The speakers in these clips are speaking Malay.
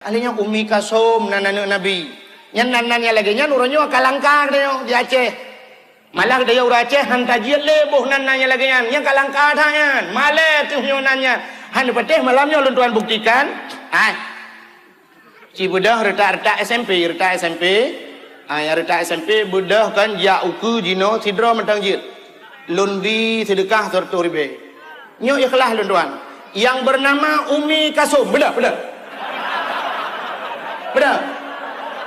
Alinya Umi Kasum nananu Nabi. Nyan nananya lagi nyan uronyo kalangkah dia di Aceh. Malah dia ur Aceh han kajian lebuh nananya lagi nyan. Yang kalangkah tangan. Malah tu nyonanya. Han pateh malamnya ulun tuan buktikan. Si budah retak SMP. Ya retak SMP budah kan ya uku jino sidro mentang jit. Lundi sedekah sertu ribe. Nyo ikhlas lun tuan. Yang bernama Umi Kasum. Bedah.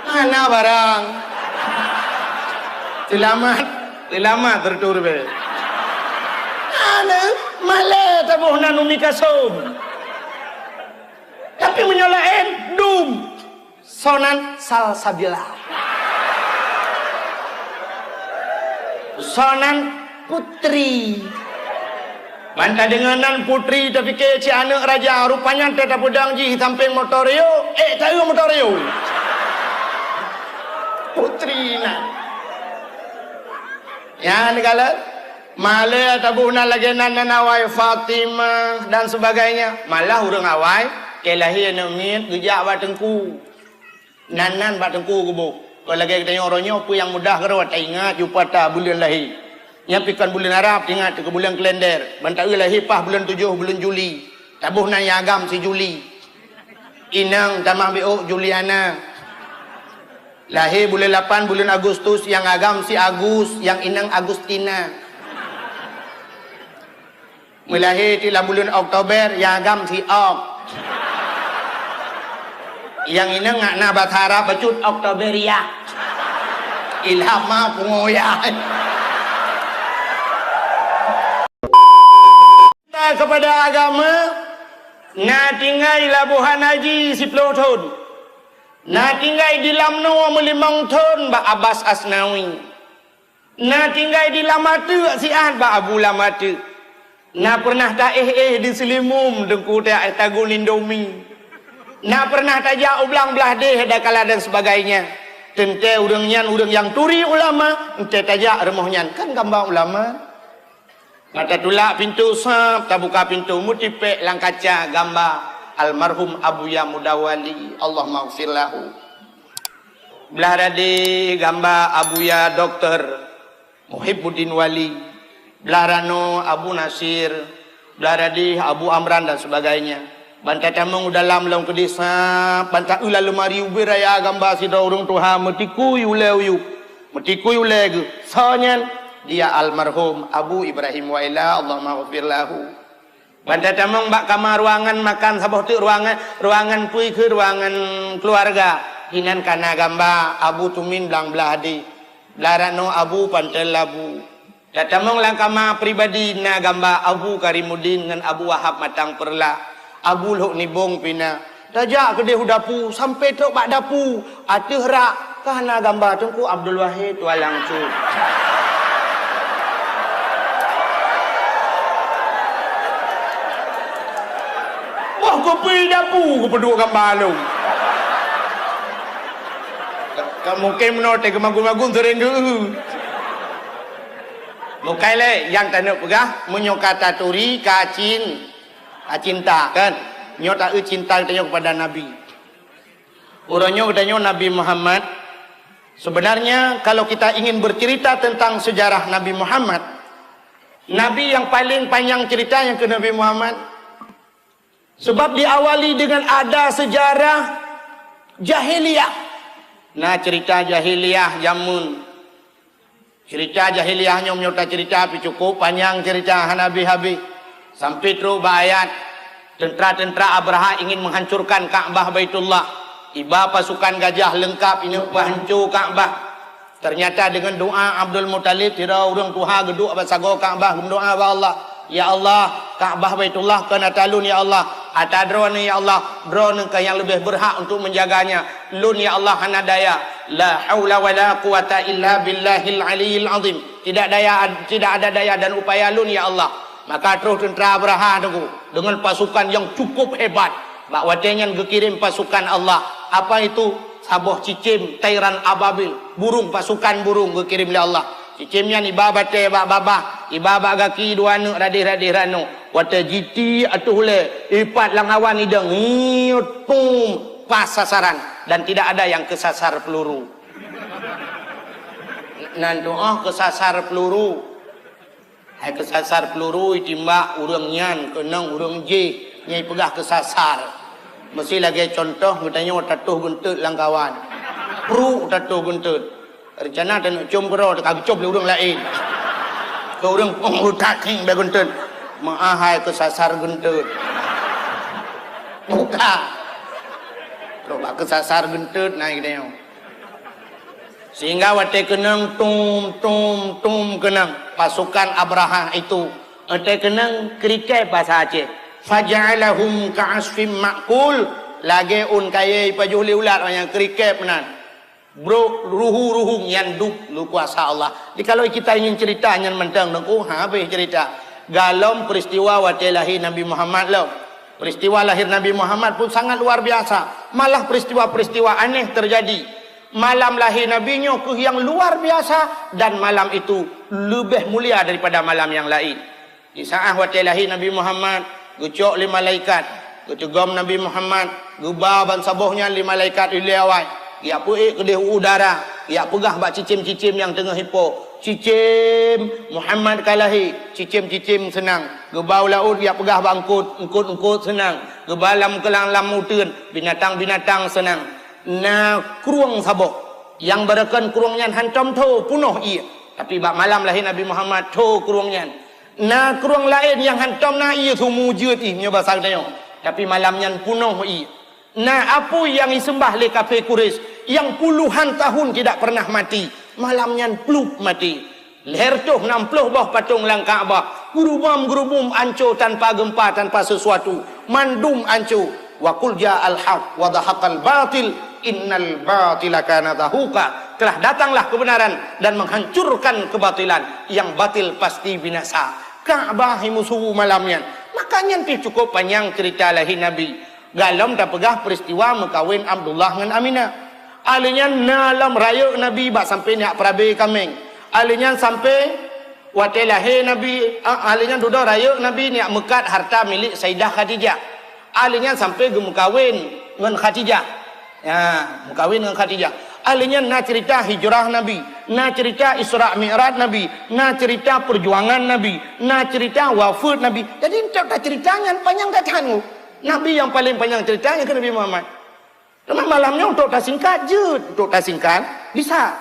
Mana barang? Selamat tertur be. Ana malah tabuh nan Umi Kasum. Tapi menyolain dum sonan salsabila. Sonan putri. Banta denganan putri tapi ke ci anak raja rupanya tetap pedang ji samping motorio tahu motorio putri na ya negala male tabuna lagi nanawai Fatimah dan sebagainya malah urang awai kelahi nemit gejak batengku nanan batengku kubu kalau lagi kita orangnya apa yang mudah kerawat ingat jumpa tak bulan lahir nyapikan bulan Arab ingat ke bulan kalender bantak lahir pah bulan 7 bulan Juli tabuh nan agam si Juli inang tamah bio Juliana lahir bulan 8 bulan Agustus yang agam si Agus yang inang Agustina melahir di bulan Oktober yang agam si Ok yang inang ngakna Batara bacut Oktoberia ilhama pungoya kepada agama na tinggai labuhan haji 10 tahun na tinggai di lamno melimang tahun ba Abbas Asnawi na tinggai di lamatu si Ahad ba Abu Lamatu na pernah tak di Selimum dengku tak tagun Indomie na pernah tak ja ublang belah deh dakala dan sebagainya tente urang yang turi ulama ente tajak remohnyan kan gambar ulama mata tulak pintu sap, tak buka pintu mutipek lang kaca gambar almarhum Abuya Mudawali Allah maghfir lahu belah rade gambar Abuya Dr. Muhibbuddin Wali belah rano Abu Nasir belah rade Abu Amran dan sebagainya banta tamang dalam long ke desa banta ula lemari ubiraya gambar si daurung tuha metiku yuleu metiku yulegu sonyan dia almarhum Abu Ibrahim Waila Allah maghfir lahu banda tamang bak kamar ruangan makan saboh tu ruangan pui ke ruangan keluarga hinan kana gamba Abu Tumin belang belah di belarano Abu Pantel Labu datamang lang kama pribadi na gamba Abu Karimuddin dengan Abu Wahab Matang Perla Abu Luk Nibong Pina tajak ke dia dapu sampai tok bak dapu atuh rak kana gamba tungku Abdul Wahid Walang Cu kopi dapu kedua gambar lu kamu mungkin menote kemagun-magun sering dulu mukai le yang tanuk pegah menyokata turi cinta kan nyota cinta kita kepada Nabi uronyo katanya Nabi Muhammad sebenarnya kalau kita ingin bercerita tentang sejarah Nabi Muhammad Nabi yang paling panjang ceritanya ke Nabi Muhammad sebab diawali dengan ada sejarah jahiliyah. Nah cerita jahiliyah jamun. Cerita jahiliyahnya menyerta cerita tapi cukup panjang cerita Nabi habis. Sampai terus ayat tentara-tentara Abraha ingin menghancurkan Ka'bah Baitullah. Tiba pasukan gajah lengkap ini menghancur Ka'bah. Ternyata dengan doa Abdul Muttalib tidak orang Tuhan geduk basago Ka'bah berdoa kepada Allah. Ya Allah, Ka'bah Baitullah kena talun ya Allah. Atadron ya Allah, drone ke yang lebih berhak untuk menjaganya. Lun ya Allah hanadaya. La haula wala quwata illa billahil aliyil azim. Tidak ada daya dan upaya lun ya Allah. Maka terus tentera Abraha tunggu dengan pasukan yang cukup hebat. Bak watenya gekirim pasukan Allah. Apa itu? Saboh cicim, tairan ababil, burung pasukan burung gekirim oleh Allah. Cicimnya ni baba te baba ibaba gaki dua anak radih rano wata jiti atuh le ipat lang awan idang tum pas sasaran dan tidak ada yang kesasar peluru. Nan doa kesasar peluru. Hai kesasar peluru itimbak urang nyan kenang urang je nyai pegah kesasar. Mesti lagi contoh katanya tatuh gentut langkawan. Pru tatuh gentut. Rencana tak nak cium kero tak kacop le urang lain. Ke urang tak king be gentut. Maah hai kesasar gentut. Buka. Coba kesasar gentut naik dia. Sehingga wate kenang tum kenang pasukan Abraha itu wate kenang krikai bahasa Aceh faja'alahum ka'asfim ma'kul lagi un kaya pajuh liulat yang krikai penan bro ruhu yang duk lu kuasa Allah. Jadi kalau kita ingin cerita yang mentang nengku habis cerita galom peristiwa wate lahir Nabi Muhammad lo. Peristiwa lahir Nabi Muhammad pun sangat luar biasa. Malah peristiwa-peristiwa aneh terjadi. Malam lahir Nabi-Nya yang luar biasa dan malam itu lebih mulia daripada malam yang lain. Di saat waktu lahir Nabi Muhammad, gucok 5 malaikat, gucogom Nabi Muhammad, gubah ban sabuhnya 5 malaikat ilawai. Ya puik kedih udara, ya pegah bak cicim-cicim yang tengah hipo. Cicim Muhammad kalahi, cicim-cicim senang. Gebau laut ya pegah bangkut, engkut senang. Gebalam kelang lam mutun, binatang-binatang senang. Na kruang sabok yang berakan kruangnya hancam tu punuh ia tapi bak malam lahir Nabi Muhammad tu kruangnya na kruang lain yang hancam na ia tu mujud nya bahasa dia tapi malamnya punuh ia na apa yang disembah oleh kafir Quraisy yang puluhan tahun tidak pernah mati malamnya pluk mati leher tu 60 bah patung lang Kaabah gerubam ancur tanpa gempa tanpa sesuatu mandum ancur wa qul ja'al haq wa dhahaqal batil innal batila kana zahuqa telah datanglah kebenaran dan menghancurkan kebatilan yang batil pasti binasa. Ka'bah musuh malamnya makanya pi cukup panjang cerita lahir Nabi galom tak pegah peristiwa mekawin Abdullah dengan Aminah alinya dalam raya Nabi bak sampai nak perabe kameng alinya sampai wate lahir Nabi alinya duda raya Nabi nak mekat harta milik Sayyidah Khadijah alinya sampai gemukawin dengan Khadijah. Ya, mukawin dengan Khadijah. Alinya na cerita hijrah Nabi, na cerita Isra Mi'raj Nabi, na cerita perjuangan Nabi, na cerita wafat Nabi. Jadi tak ceritanya panjang tak tahu. Nabi yang paling panjang ceritanya ke Nabi Muhammad. Cuma malamnya untuk tak singkat je, untuk tak singkat bisa.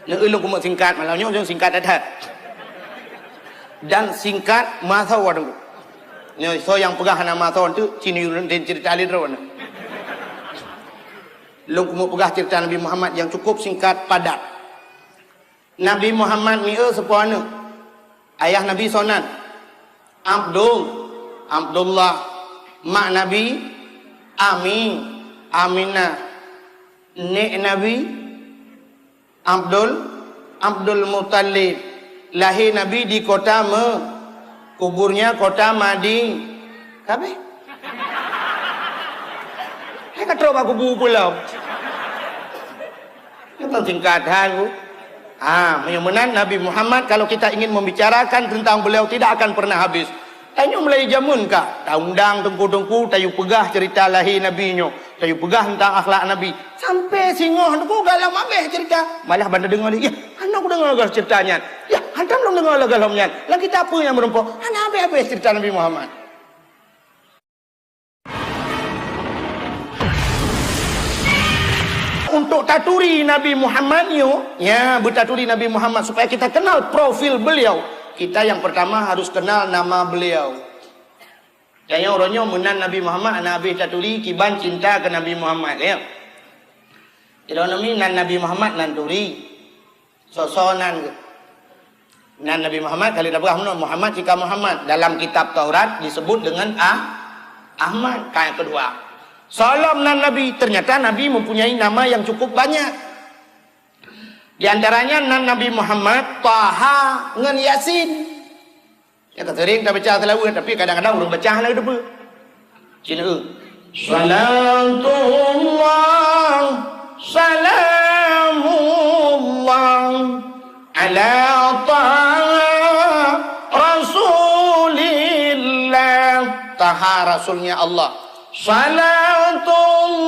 Yang elok kumat singkat malamnya untuk singkat adat. Dan singkat masa waduh. So yang pegah nama tahun tu cini dan cerita alidron. Long kumuk pegah cerita Nabi Muhammad yang cukup singkat padat. Nabi Muhammad ni sepuana ayah Nabi sonan Abdullah mak Nabi Aminah nek Nabi Abdul Muttalib lahir Nabi di kota kuburnya kota Madi kabeh kata aku buku pulau. Itu singkatan bu. Menyamanan Nabi Muhammad kalau kita ingin membicarakan tentang beliau tidak akan pernah habis. Tanya mulai jamun kak. Undang tengku tayu pegah cerita lahir Nabi nyo, tayu pegah tentang akhlak Nabi. Sampai singoh tu galam habis cerita. Malah banda dengar dia. Ya, anak aku dengar lagi ceritanya. Ya, hantam belum dengar lagi galamnya. Lagi kita apa yang merumpuk? Anak habis cerita Nabi Muhammad. Untuk taturi Nabi Muhammad bertaturi Nabi Muhammad supaya kita kenal profil beliau. Kita yang pertama harus kenal nama beliau. Yang orangnya menan Nabi Muhammad Nabi taturi kiban cinta ke Nabi Muhammad ya. Jadi Nabi Muhammad nan turi sosonan nan Nabi Muhammad kali dapat Muhammad jika Muhammad dalam kitab Taurat disebut dengan Ahmad kayak kedua. Salam nan Nabi, ternyata Nabi mempunyai nama yang cukup banyak. Di antaranya nan Nabi Muhammad, Taha dengan Yasin. Ya sering tak baca selalu tapi kadang-kadang orang baca lagi depa. Cina. Salamullah ala Taha Rasulillah. Taha Rasulnya Allah. Salatullah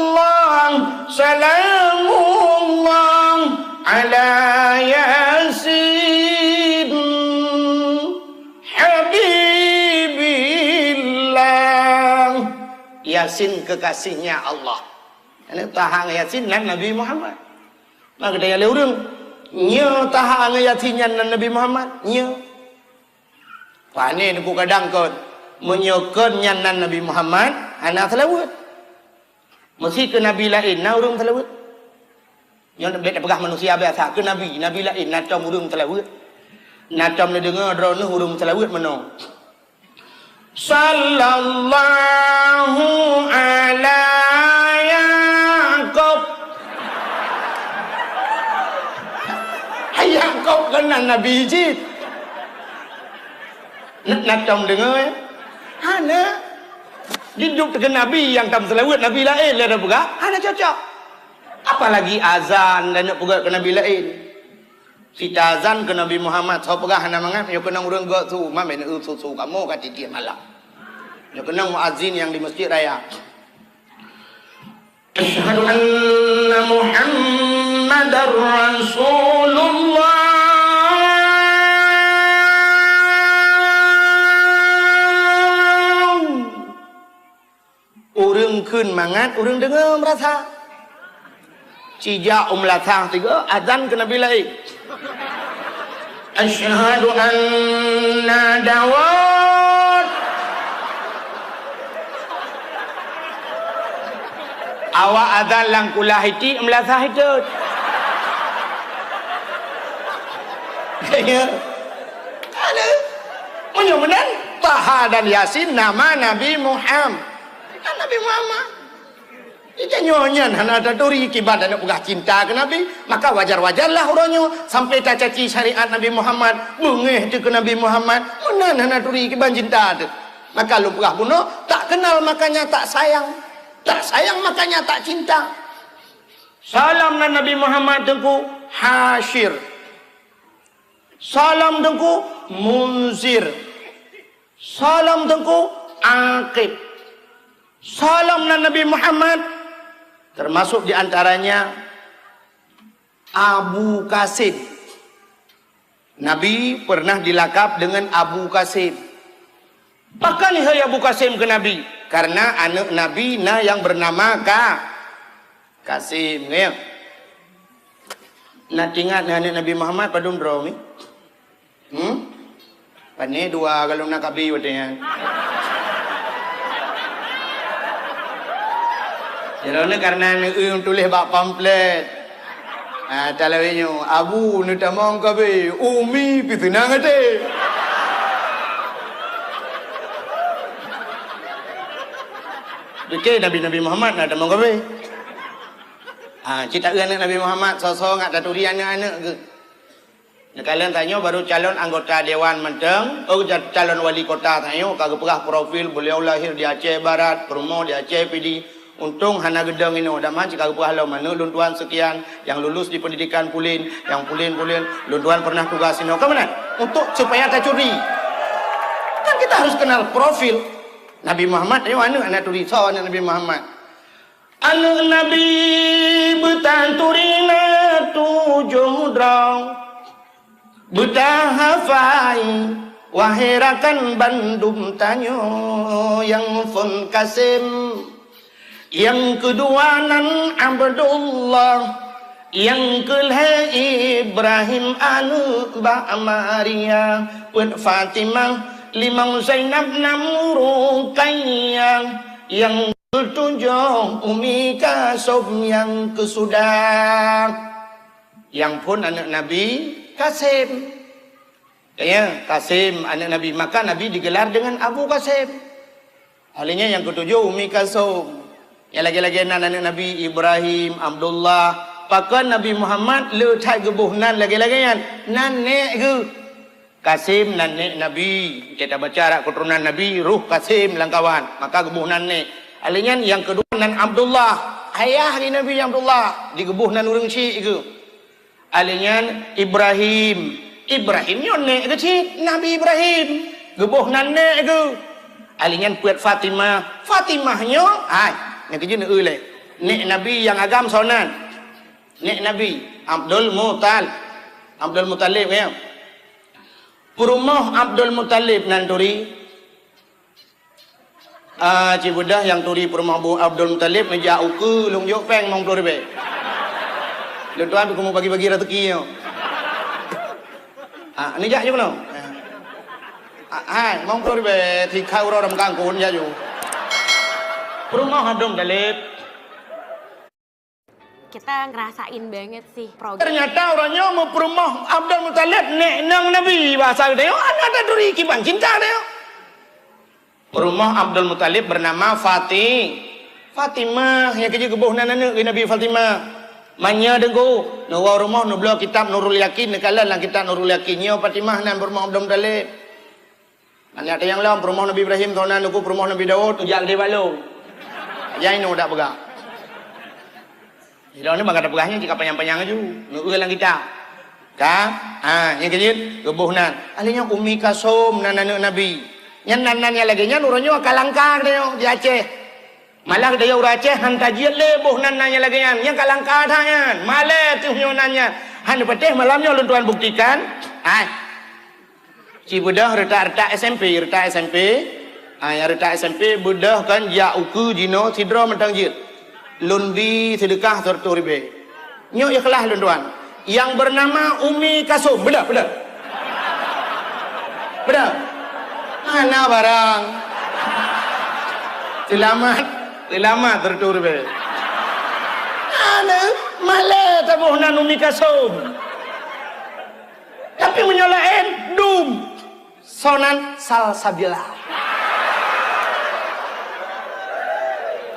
Salamullah ala Yasin Habibillah. Yasin kekasihnya Allah. Ini tahang Yasin dan Nabi Muhammad. Maka dia lurung nya tahang Yasin dan Nabi Muhammad nya. Pani ku kadang kon menyokan nyanan Nabi Muhammad anak selawat. Mesti ke Nabi lain na urang selawat. Yang nak pegah manusia biasa ke Nabi lain na com urang selawat. Na com le dengar drone urang selawat mano. Sallallahu ala Yaqub. Yaqub kena Nabi jid. Nak com dengar hana hidup dengan Nabi yang tam selawat Nabi lain lah dah pegah hana cocok. Apalagi azan dan nak pegah ke Nabi lain. Sita azan ke Nabi Muhammad so pegah hana mangat yo kenang urang gak tu mame nak susu kamu kat titik malam. Yo kenang muazzin yang di masjid raya. Asyhadu anna Muhammadar Rasulullah. Urang keun mangat, urang dengar merasa. Cijak latang tiga, azan ke Nabi lain. Asyhadu anna Dawud. Awak azan lang kulah hiti, melasah hitut. Kaya, ada. Menyumenan, Taha dan Yasin nama Nabi Muhammad. Nabi Muhammad itu nyonya hana taturi kibat dan pegah cinta ke Nabi, maka wajar-wajarlah orangnya sampai tak caci syariat Nabi Muhammad, bengeh tu ke Nabi Muhammad, mana hana turi kibat cinta tu. Maka lu pegah bunuh, tak kenal makanya tak sayang, tak sayang makanya tak cinta. Salam dan Nabi Muhammad tengku Hashir, salam tengku Munzir, salam tengku Aqib. Salam Nabi Muhammad termasuk diantaranya Abu Qasim. Nabi pernah dilakap dengan Abu Qasim. Bahkan hai Abu Qasim ke Nabi karena anak Nabi na yang bernama Qasim ya. Nak ingat anak Nabi Muhammad padum draw ni. Pane dua kalau nak kabi wadanya. Jadi karena ni tulis bak pamflet. Talawenyo abu ni tamang kabe umi pitunang ate. Deke Nabi Muhammad nak tamang kabe. Cerita anak Nabi Muhammad sosok ngak taturi anak-anak ke. Kalian tanya baru calon anggota Dewan Menteng, calon wali kota tanya kagak pegah profil beliau lahir di Aceh Barat, rumah di Aceh PD. Untung hana gedang ini dah macam kagak pegah mana luntuan sekian yang lulus di pendidikan pulin, yang pulin luntuan pernah tugas ini. Ke mana? Untuk supaya tak curi. Kan kita harus kenal profil Nabi Muhammad. Ayo anak turi so anak Nabi Muhammad. Anak Nabi betanturina tujuh drang. Buta hafai wahirakan Bandung tanyo yang Fun Qasim, yang kedua nan Abdullah, yang kelih Ibrahim anu ba Maria pun Fatimah, limang Zainab namu Ruqayyah, yang ketujuh Umi Qasim, yang kesudah yang pun anak Nabi Qasim. Ya, Qasim anak Nabi, maka Nabi digelar dengan Abu Qasim. Halinya yang ketujuh Umi Qasim. Yang lagi-lagi anak Nabi Ibrahim, Abdullah. Pakan Nabi Muhammad letak gebuh nan lagi-lagi yang nanek ke Qasim nanek Nabi. Kita baca arah keturunan Nabi, ruh Qasim langkawan. Maka gebuh nanek. Halinya yang kedua nan Abdullah. Ayah di Nabi Abdullah digebuh nan urang syik ke. Alinyan Ibrahim nyonek kecil Nabi Ibrahim gebuh nanek ke. Alinyan puat Fatimah nyo ai yang kerja nak le nek Nabi yang agam sonan. Nek Nabi Abdul Muttalib ya. Perumah Abdul Muttalib nan turi. Cibudah yang turi perumah Abdul Muttalib meja uku long yok peng mong turi be. Lu tuan aku mau bagi-bagi rezeki yo. Ni jak je kono. Hai, mong turi be thì khau ro dam kang kun ya ju. Perumah Abdul Muttalib. Kita ngerasain banget sih program. Ternyata orangnya mau perumah Abdul Muttalib nek nang Nabi bahasa dia ada duri kiban cinta dia. Perumah Abdul Muttalib bernama Fatimah yang kerja kebuh nana Nabi Fatimah. Manya dengku nu rumah nu belo kitab Nurul Yakin nekalan lang kitab Nurul Yakinnya Fatimah nan perumah Abdul Muttalib. Manya ada yang lain perumah Nabi Ibrahim tahunan nuku perumah Nabi Daud ujal dia balu. Jai nu dak begak. Hilang ni bangga ada pegahnya jika panjang-panjang aja. Nunggu lang kita. Yang kecil kebuh nan. Alinya Umi Kasum nan Nabi. Nyan nan lagi nya nuronyo kalangkar dia di Aceh. Malah dia ura Aceh han tajiat le buh nan lagi nya. Yang kalangkar tanya. Malah tu nanya. Han peteh malamnya ulun tuan buktikan. Cibudah retak SMP. Yang retak SMP budah kan ya uku jino sidro mentang jit. Lundi sedekah sertu ribe. Nyok ikhlas tuan. Yang bernama Umi Kasum. Benar. Mana barang? Selamat sertu ribe. Ana malah tabuhnan Umi Kasum. Tapi menyolain dum. Sonan salsabila.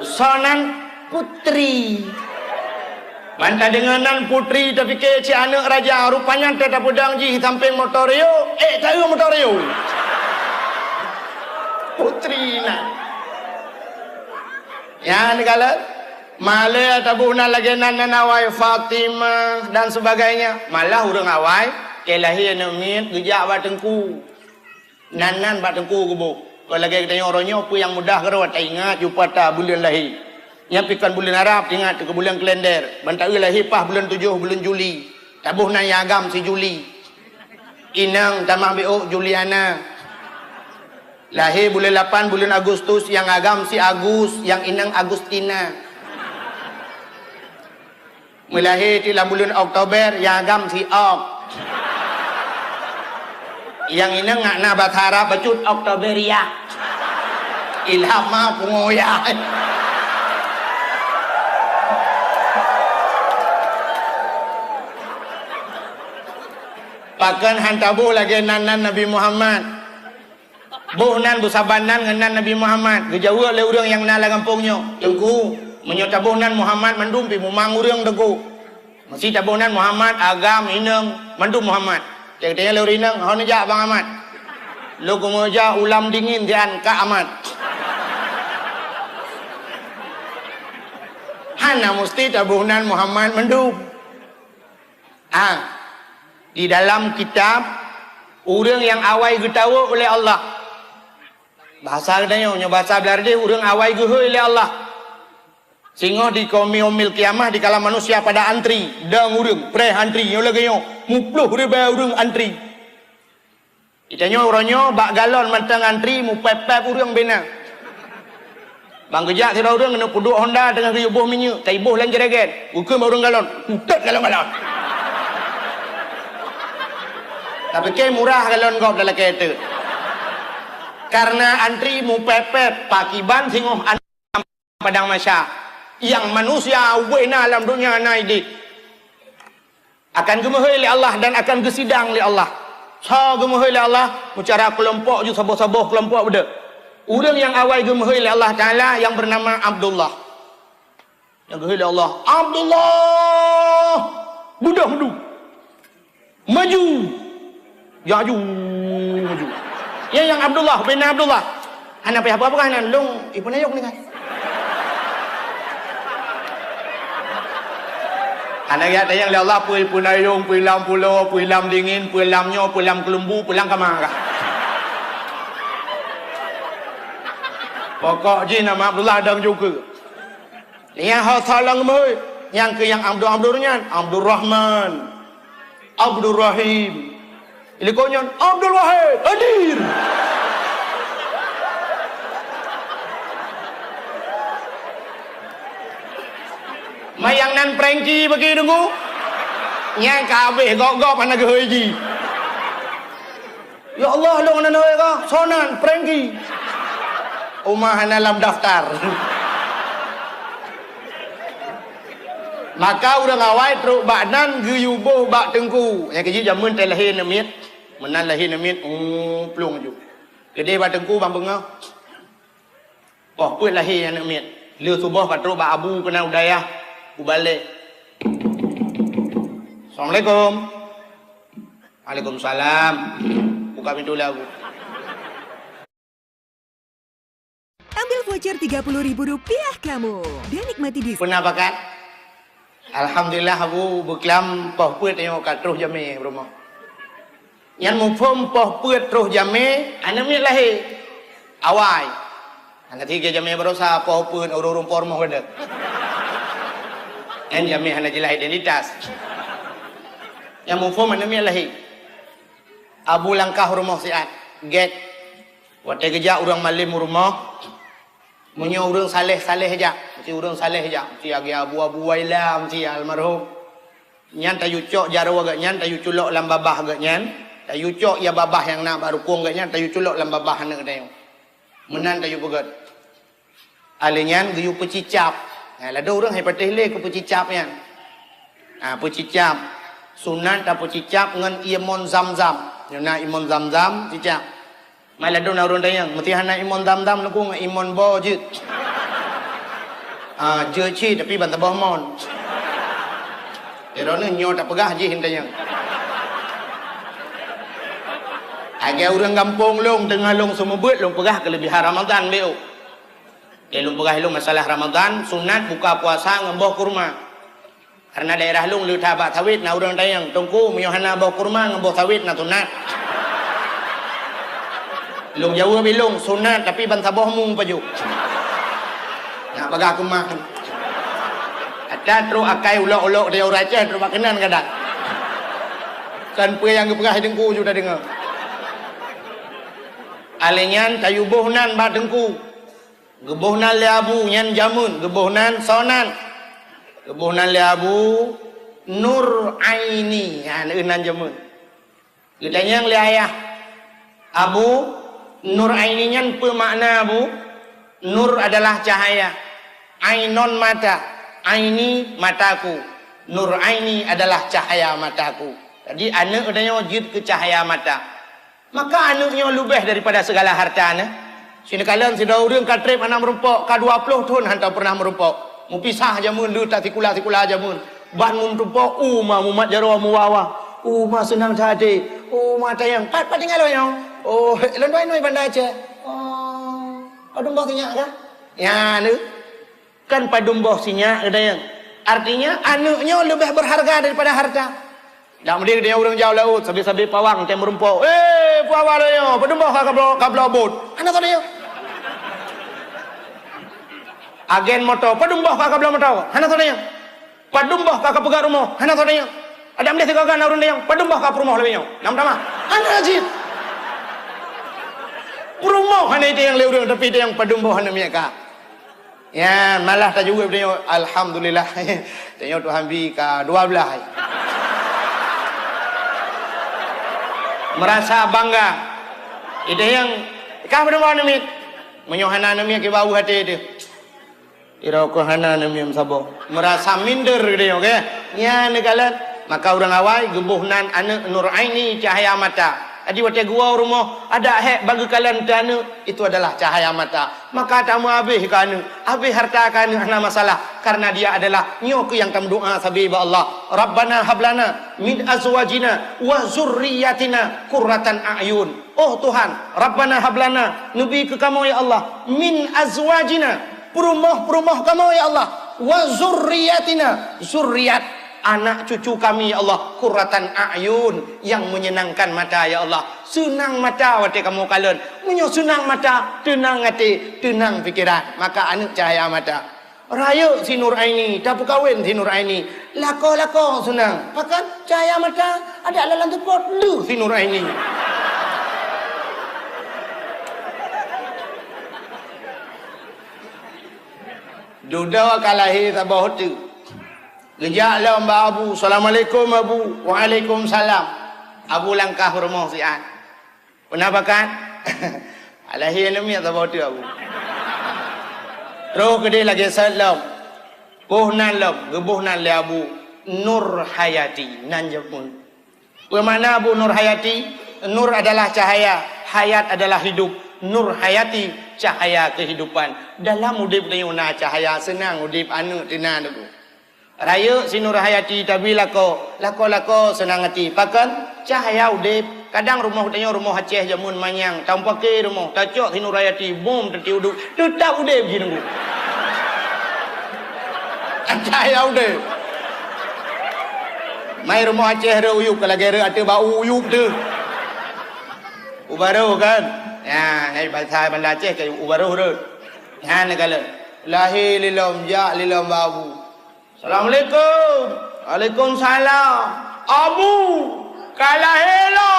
Sonan putri. Manta denganan putri tapi ke ci anak raja rupanya teta pedang ji samping motorio tahu motorio putri na ya negala male tabuna lagi nanawai Fatimah dan sebagainya malah urang awai ke lahir nemit gejak batengku nanan batengku gubuk kalau lagi kita orangnya apa yang mudah kerana tak ingat jumpa tak bulan lahir. Nyapikan bulan Arab ingat ke bulan kalender. Bantai lahir pah bulan 7 bulan Juli. Tabuh nan agam si Juli. Inang tamah BO Juliana. Lahir bulan 8 bulan Agustus yang agam si Agus, yang inang Agustina. Melahir di bulan Oktober yang agam si Ok. Yang inang ngakna bahasa Arab bacut Oktoberia. Ilham mah pungoya. Pakan hantabuh lagi nanan Nabi Muhammad. Buhnan busabanan ngenan Nabi Muhammad. Gejawa le urang yang nala kampungnya. Tengku menyotabuhnan Muhammad mendum pi mumang urang tengku. Masih tabuhnan Muhammad agam ineng mendum Muhammad. Tengtenya le urineng hon ja Bang Ahmad. Lu kumoja ulam dingin dian Kak Ahmad. Hana mesti tabuhnan Muhammad mendum. Di dalam kitab urang yang awai getawa oleh Allah. Bahasa katanya bahasa Belardi urang awai gehe oleh Allah. Sehingga di yaumil kiamah di kala manusia pada antri dang urang pre antri yo lagi yo mupluh ribu urang antri. Itanya orangnya bak galon mantang antri mu pepep urang bena. Bang gejak sira urang kena puduk Honda dengan ribuh minyak, taibuh lan jeregen. Bukan urang galon, utet galon-galon. Tapi ke murah galon gop dalam kereta. Karena antri mu pepet pakiban singoh padang masya. Yang manusia wena alam dunia naidi akan gemuhai oleh Allah dan akan gesidang oleh Allah. Sa gemuhai oleh Allah secara kelompok ju saboh-saboh kelompok beda. Urang yang awal gemuhai oleh Allah Taala yang bernama Abdullah. Yang gemuhai oleh Allah. Abdullah budak mudu. Maju. Maju. Yang Abdullah bin Abdullah. Hana apa kan long ibu nayok ni kan. Anak ya tayang Allah pui punayong pui lam pulau pui lam dingin pui lamnyo pui lam kelembu pui lam kamara. Pokok je nama Abdullah dang juga. Yang hasalang mui. Yang ke yang Abdul-Abdulnya. Abdul Rahman. Abdul Rahim. Ilikonya Abdul Wahid. Hadir. Mayang nan prengki bagi tunggu. Yang kabeh gok-gok mana ke haji. Ya Allah long nan hoy ka. Sonan prengki. Umah dalam daftar. Maka orang awai teruk bak nan guyubuh bak tengku. Yang kecil jamun teh lahir namit. Menan lahir namit. Plung ju. Gede bak tengku bang bengah. Oh puit lahir yang namit. Liu subuh bak teruk bak abu kena udayah. Balik. Assalamualaikum. Waalaikumsalam. Buka pintu lah bu. Ambil voucher Rp30.000 kamu dan nikmati diskon. Pernah pakai? Alhamdulillah aku berkelam poh puit tengok kat terus jame rumah. Yang mufum poh puit terus jame, anak mi lahir. Awai. Anak tiga jame berusaha poh puit urung pormoh ada. Yang jame anak jelah identitas. Yang mufum anak mi lahir. Abu langkah rumah siat. Get. Waktu kerja orang malim rumah. Punya orang saleh-saleh aja, mesti orang saleh aja, mesti agi abu-abu wailah, mesti almarhum. Nyan tayu cok jaro agak nyan, tayu culok lam babah agak nyan, tayu cok ya babah yang nak baru kuang agak nyan, tayu culok lam babah nak dayo. Menan tayu begat. Alinyan giyu pecicap. Nah, ada orang hai patih le ke pecicap yan. Ah pecicap. Sunat ta pecicap ngan imon zam-zam. Yana imon zam-zam cicap. Malah dona orang dayang, mesti hana imon dam-dam laku ngak imon bo je. Je ci tapi bantah boh mon. Erone nyo tak pegah je hindayang. Agak orang kampung long tengah long semua bet long pegah kelebihan Ramadan beu. Long pegah long masalah Ramadan, sunat buka puasa ngemboh kurma. Karena daerah long lu tabat sawit na orang dayang, tungku miohana boh kurma ngemboh sawit na sunat. Long Jawa bilong sunat tapi bantah bohmung paju. Nak baga aku mah. Ada terus akai ulok-ulok dia raja terus makenan kadang. Kan pe yang gepegah dengku sudah dengar. Alenyan tayu bohnan ba dengku. Gebohnan le abu nyan jamun, gebohnan sonan. Gebohnan le abu nur aini. Ha neunan jamun. Gedanyang le ayah. Abu nur aininya apa makna bu? Nur adalah cahaya. Ainon mata. Aini mataku. Nur aini adalah cahaya mataku. Jadi anak adanya wujud ke cahaya mata. Maka anaknya lebih daripada segala harta. Sini kalian sudah orang katrip anak merumpok. K20 tahun hantar pernah merumpok. Mu pisah jamun lu tak tikula-tikula jamun. Ban mu merumpok. Mumat jarwa muwawa. Senang tadi. Mata yang pat tinggal yang. Oh, lendai noi bandai je. Oh, padumboh sinyak kah? Ya, nu. Kan padumboh sinyak ada yang. Artinya anaknya lebih berharga daripada harta. Dak mesti dia orang jauh laut, sabi-sabi pawang teh merumpok. Puawa dia, padumboh kablo bot. Anak tu dia. Agen motor, padumboh kablo motor. Anak tu dia. Padumboh pegang rumah. Anak tu dia. Ada mesti kagak orang dia. Padumboh rumah lebihnya. Nama-nama. Anak ajib. Rumah hanya itu yang lewat tapi itu yang padumboh hanya mereka. Ya malah tak juga dia. Alhamdulillah. Tengok Tuhan bi ke 12. Merasa bangga. Itu yang kah padumboh hanya menyohana hanya ke bau hati dia. Ira ko hana hanya sabo. Merasa minder dia okey. Ya negalan maka orang awai gebuhnan anak nur aini cahaya mata. Adi waktu gua rumah ada hek bagi kalian dana itu adalah cahaya mata. Maka tamu habis kan, habis harta kan hana masalah karena dia adalah nyok yang kamu doa sabi Allah. Rabbana hablana min azwajina wa zurriyyatina qurratan a'yun. Oh Tuhan, Rabbana hablana nabi ke kamu ya Allah min azwajina perumah kamu ya Allah wa zurriyyatina zurriyat anak cucu kami ya Allah qurratan a'yun yang menyenangkan mata ya Allah. Senang mata waktu kamu kalian. Senang mata, tenang hati, tenang fikiran. Maka anak cahaya mata. Raya si Nur Aini, tapu kahwin si Nur Aini. Lako senang. Pakat cahaya mata ada lalang tepot lu si Nur Aini. Duda kalahi tabah hotu. Gejak lah Mbak Abu. Assalamualaikum Abu. Waalaikumsalam. Abu langkah rumah si An. Kenapa kan? Alahi enami atau bodoh Abu. Terus kedai lagi salam. Buhnan lam, gebuhnan le Abu Nur Hayati nan jepun. Bagaimana Abu Nur Hayati? Nur adalah cahaya, hayat adalah hidup. Nur Hayati cahaya kehidupan. Dalam udip tayuna cahaya senang udip anu tina tu. Raya si Nur Hayati tapi lako senang hati. Pakan cahaya udip. Kadang rumah tanya rumah Aceh jamun manyang, tahun pakai rumah, tacok si Nur Hayati, boom terti uduk, tetap udip je nunggu. Cahaya udip. Mai rumah Aceh ada uyuk, kalau kira ada bau uyuk tu. Ubaru kan? Ya, hai bahasa Banda Aceh kayak ubaru tu. Ya, negala. Lahir lilam, jak lilam babu. Assalamualaikum. Waalaikumsalam. Abu. Kalah hello.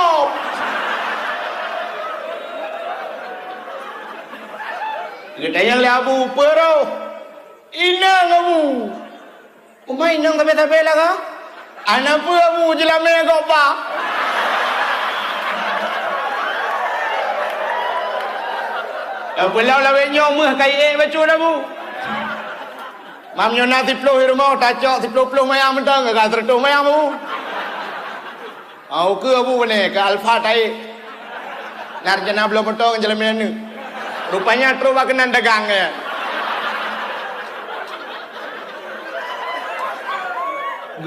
Kita yang le Abu pero. Inang Abu. Umay inang tabe-tabe lah ka? Anak pun Abu jelame kau pa. Belau lawe nyomah kai bacun Abu. Mam nyona 10 rumah tacok 10 mayang mentang ka 100 mayang Abu. Au ke Abu ni ke Alfa tai. Narjana belum mentong jelame ni. Rupanya terus kenan dagang ya.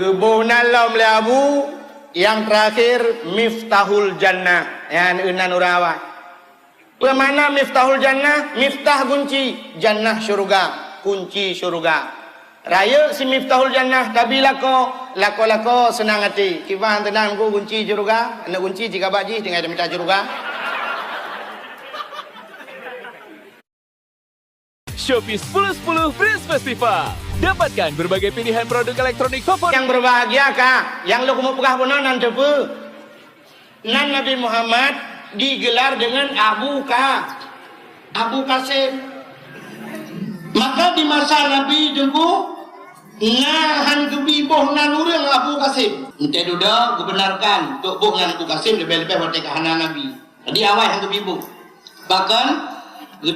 Gebunan lam le Abu yang terakhir Miftahul Jannah yang unan urawa. Bagaimana Miftahul Jannah? Miftah kunci Jannah syurga, kunci syurga. Raya si Miftahul Jannah tapi lako senang hati. Kifah tenang ku kunci syurga, nak kunci jika baji tinggal minta syurga. Shopee 10-10 Freeze Festival. Dapatkan berbagai pilihan produk elektronik favorit. Yang berbahagia kah? Yang lo mau pegah benar nanti apa? Nan Nabi Muhammad digelar dengan Abu Qasim. Maka di masa Nabi dulu nahan kebiboh nan urang Abu Qasim. Ente duda kebenarkan tok boh nan Abu Qasim lebih-lebih waktu kahana Nabi. Jadi awal yang kebiboh. Bahkan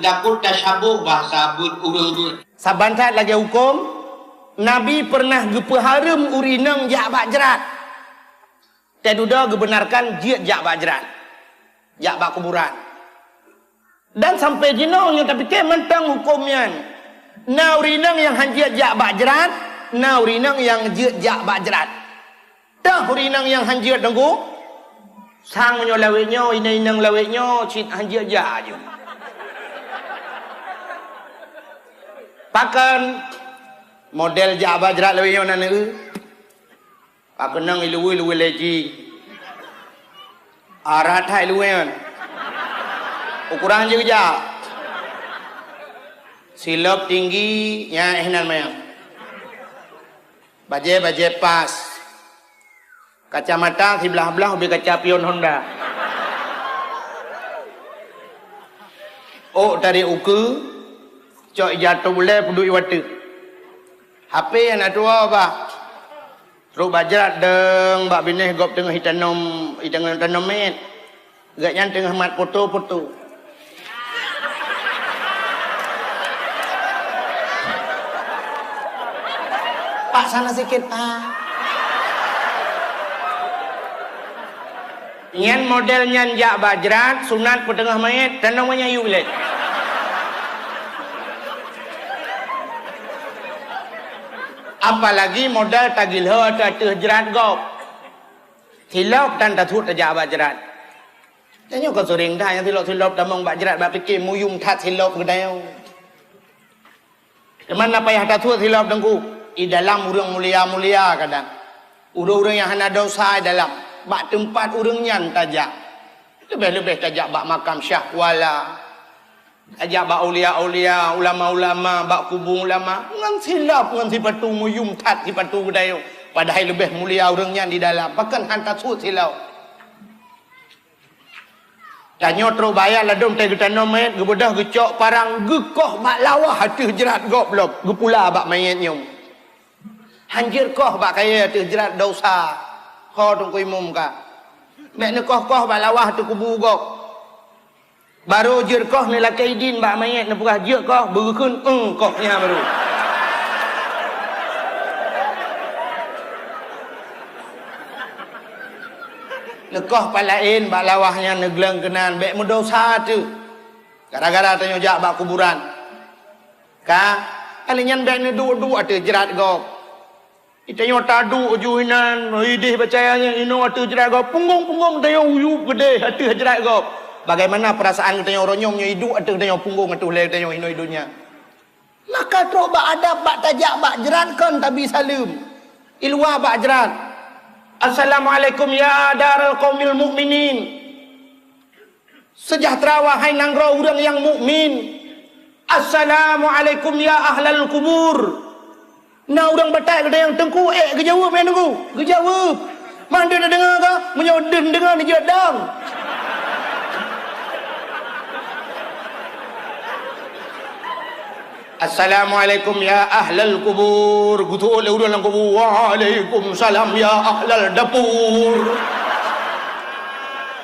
takut tasyabuh bahasa urang. Saban saat lagi hukum Nabi pernah gepeharem urinang jak bak jerat. Teduda gebenarkan jiat jak bak jerat. Jak bak kuburan. Dan sampai jinaunya tapi ke mentang hukumnya. Na urinang yang hanjiat jak bak jerat, na urinang yang jiat jak bak jerat. Dah urinang yang hanjiat nunggu. Sang menyo laweknya, inang laweknya, cit hanjiat jak aja. Pakan model jabah jerat lewih yang nana pakan nang iluwi leci arat hai luwi kan ukuran je kerja silap tinggi yang ehnan mayang baje pas kacamata sebelah-belah lebih kaca pion Honda dari uku cok jatuh boleh peduli waktu HP yang nak tua apa? Terus bajarat deng bak binih gop tengah hitanam met. Gaknya tengah mat foto. Pak sana sikit Pak. Nyan model nyan jak bajarat sunat petengah met dan namanya yulet. Apalagi modal tagilho atau jerat gop. Hilap dan tatut aja abad jerat. Tanya kau sering dah yang hilap damang bak jerat bak fikir muyung tat hilap kedayau. Teman apa yang tatut hilap dengku? Di dalam urang mulia kadang. Urang yang hana dosa dalam bak tempat urang nyan tajak. Lebih tajak bak makam Syahwala. Ajak bak aulia-aulia, ulama-ulama, bak kubur ulama. Ngan silap, ngan si patu muyum tat si patu gedayung. Padahal lebih mulia orangnya di dalam. Bahkan hantar sud silau. Tanya terus bayar ladum teh getano mayat, gebedah gecok parang gekoh bak lawah hati jerat goblok. Gepula bak mayatnya. Hanjir koh bak kaya hati jerat dosa. Kau tunggu imum ka. Mek ni koh-koh bak lawah tu kubur gok. Baru jir koh ni lakai din bak mayat ni pukah jir koh berkun kohnya baru. Lekoh palain bak lawahnya negleng kenan bek mendosa tu. Gara-gara tanya jak bak kuburan. Ka alinyan bek ni du-du ada jerat gok. Itanya tadu ujuhinan, idih percayanya ino ada jerat gok. Punggung-punggung tanya uyup gede ada jerat gok. Bagaimana perasaan tanya oronyongnya hidup ada tanya punggung atuh le tanya ino hidunya. Maka teruk bak adab bak tajak bak jerat kan tabi salim. Ilwa bak jerat. Assalamualaikum ya darul qaumil mukminin. Sejahtera wahai nangro urang yang mukmin. Assalamualaikum ya ahlal kubur. Nah urang batai ada yang tengku kejawab yang tengku. Kejawab. Mana dia dengar ke? Menyodeng dengar ni je dang. Assalamualaikum ya ahlal kubur. Gutu oleh urang kubur. Waalaikumsalam ya ahlal dapur.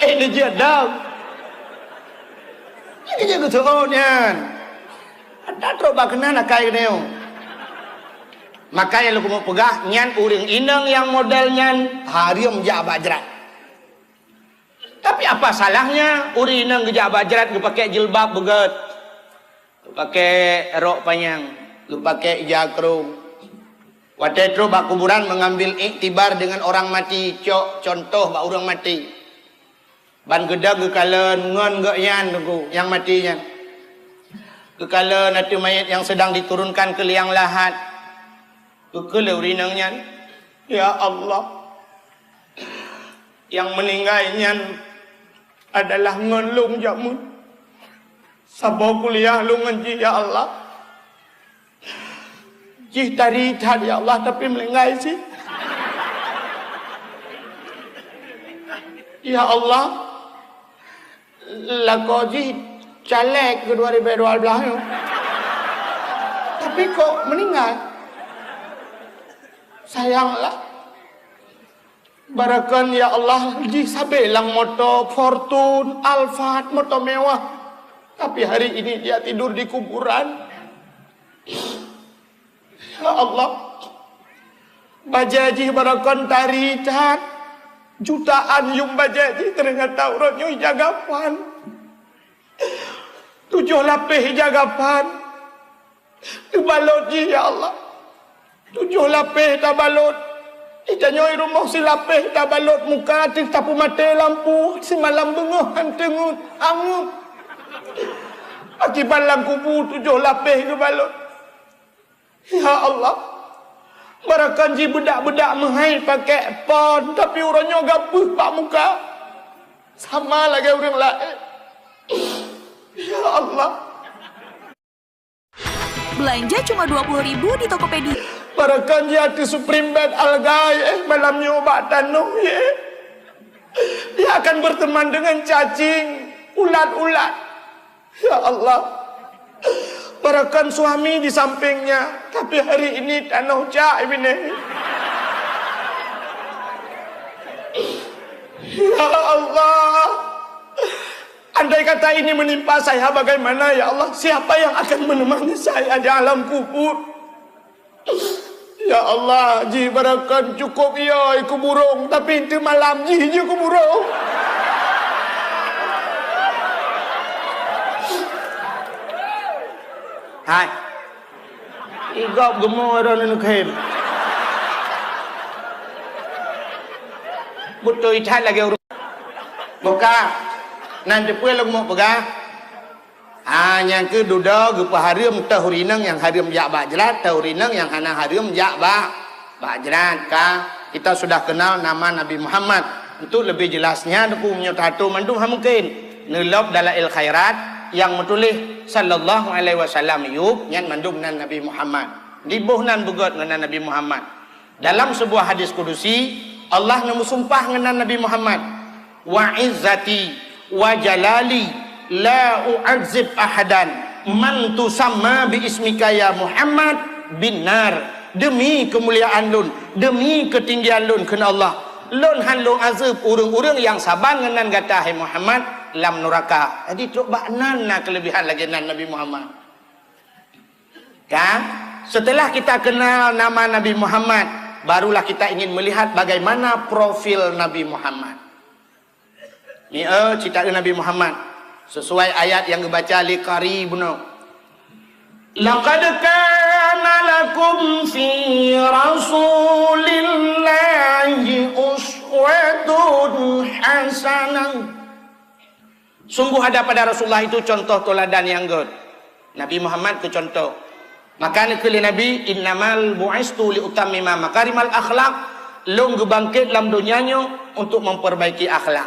Ni je dang. Ini je gutu onyan. Ada terobak kena nak kai neu. Maka yang lu mau pegah nyan uring inang yang model nyan harium jak bajrat. Tapi apa salahnya uring inang gejak bajrat pakai jilbab beget. Pakai rok panjang, lu pakai jakrung. Waktu itu bak kuburan mengambil iktibar dengan orang mati. Contoh bak orang mati. Ban gedag kekalen ngon gak yan tunggu yang matinya. Kekalen nanti mayat yang sedang diturunkan ke liang lahat. Kekele urinangnya. Ya Allah. Yang meninggalnya adalah ngelung jamun. Sabar kuliah lu ngaji ya Allah. Jih tari ya Allah tapi melenggai sih. Ya Allah. Lako jih caleg ke 2012 tu. Tapi kok meninggal. Sayanglah. Barakan ya Allah jih sabelang motor Fortune, Alphard, motor mewah. Tapi hari ini dia tidur di kuburan. Ya Allah. Bajaji barakan taritat. Jutaan yung bajaji ternyata urutnya jagapan. 7 lapis jagapan. Dibalot ji ya Allah. 7 lapis tak balot. Itanya rumah si lapis tak balot muka. Tapi mati lampu. Si malam bengah hantengut. Angut. Akibat dalam kubur 7 lapis ke balot. Ya Allah. Barakan ji bedak-bedak menghai pakai pon. Tapi orangnya gapuh pak muka. Sama lagi orang lain. Ya Allah. Belanja cuma 20.000 di Tokopedia. Barakan ji hati Supreme Bed Algai. Malamnya obat tanuh ya. Dia akan berteman dengan cacing. Ulat-ulat. Ya Allah. Barakan suami di sampingnya. Tapi hari ini tanah cak ini. Ya Allah. Andai kata ini menimpa saya bagaimana ya Allah. Siapa yang akan menemani saya di alam kubur. Ya Allah. Ji barakan cukup ya iku burung. Tapi itu malam ji je ku burung. Hai. Igop gemuk orang nak hem. Betul icat lagi urus. Buka. Nanti pun lu mau pegang. Yang kedua gepa harim tahurinang yang harim jak bajrat, tahurinang yang hana harim jak bajrat. Kita sudah kenal nama Nabi Muhammad. Untuk lebih jelasnya aku punya tato mandum mungkin. Nulab dalail khairat. yang menulis sallallahu alaihi wasallam yub nyan mandum nan Nabi Muhammad dibuh nan bugot dengan Nabi Muhammad. Dalam sebuah hadis kudusi Allah memusumpah dengan Nabi Muhammad, wa izzati wa jalali la u'adzib ahadan man tusamma bi ismika ya Muhammad bin nar. Demi kemuliaan lun, demi ketinggian lun kena Allah, lun han lun azab urang-urang yang saban dengan kata hai Muhammad lam neraka. Jadi tu baknan kelebihan lagi nan Nabi Muhammad. Kan? Setelah kita kenal nama Nabi Muhammad, barulah kita ingin melihat bagaimana profil Nabi Muhammad. Ni cerita Nabi Muhammad sesuai ayat yang dibaca li qaribuna. Laqad kana lakum fi rasulillahi uswatun hasanah. Sungguh ada pada Rasulullah itu contoh teladan yang good. Nabi Muhammad itu contoh. Maka kali Nabi innamal bu'istu li utammima makarimal akhlak. Long bangkit dalam dunianya untuk memperbaiki akhlak.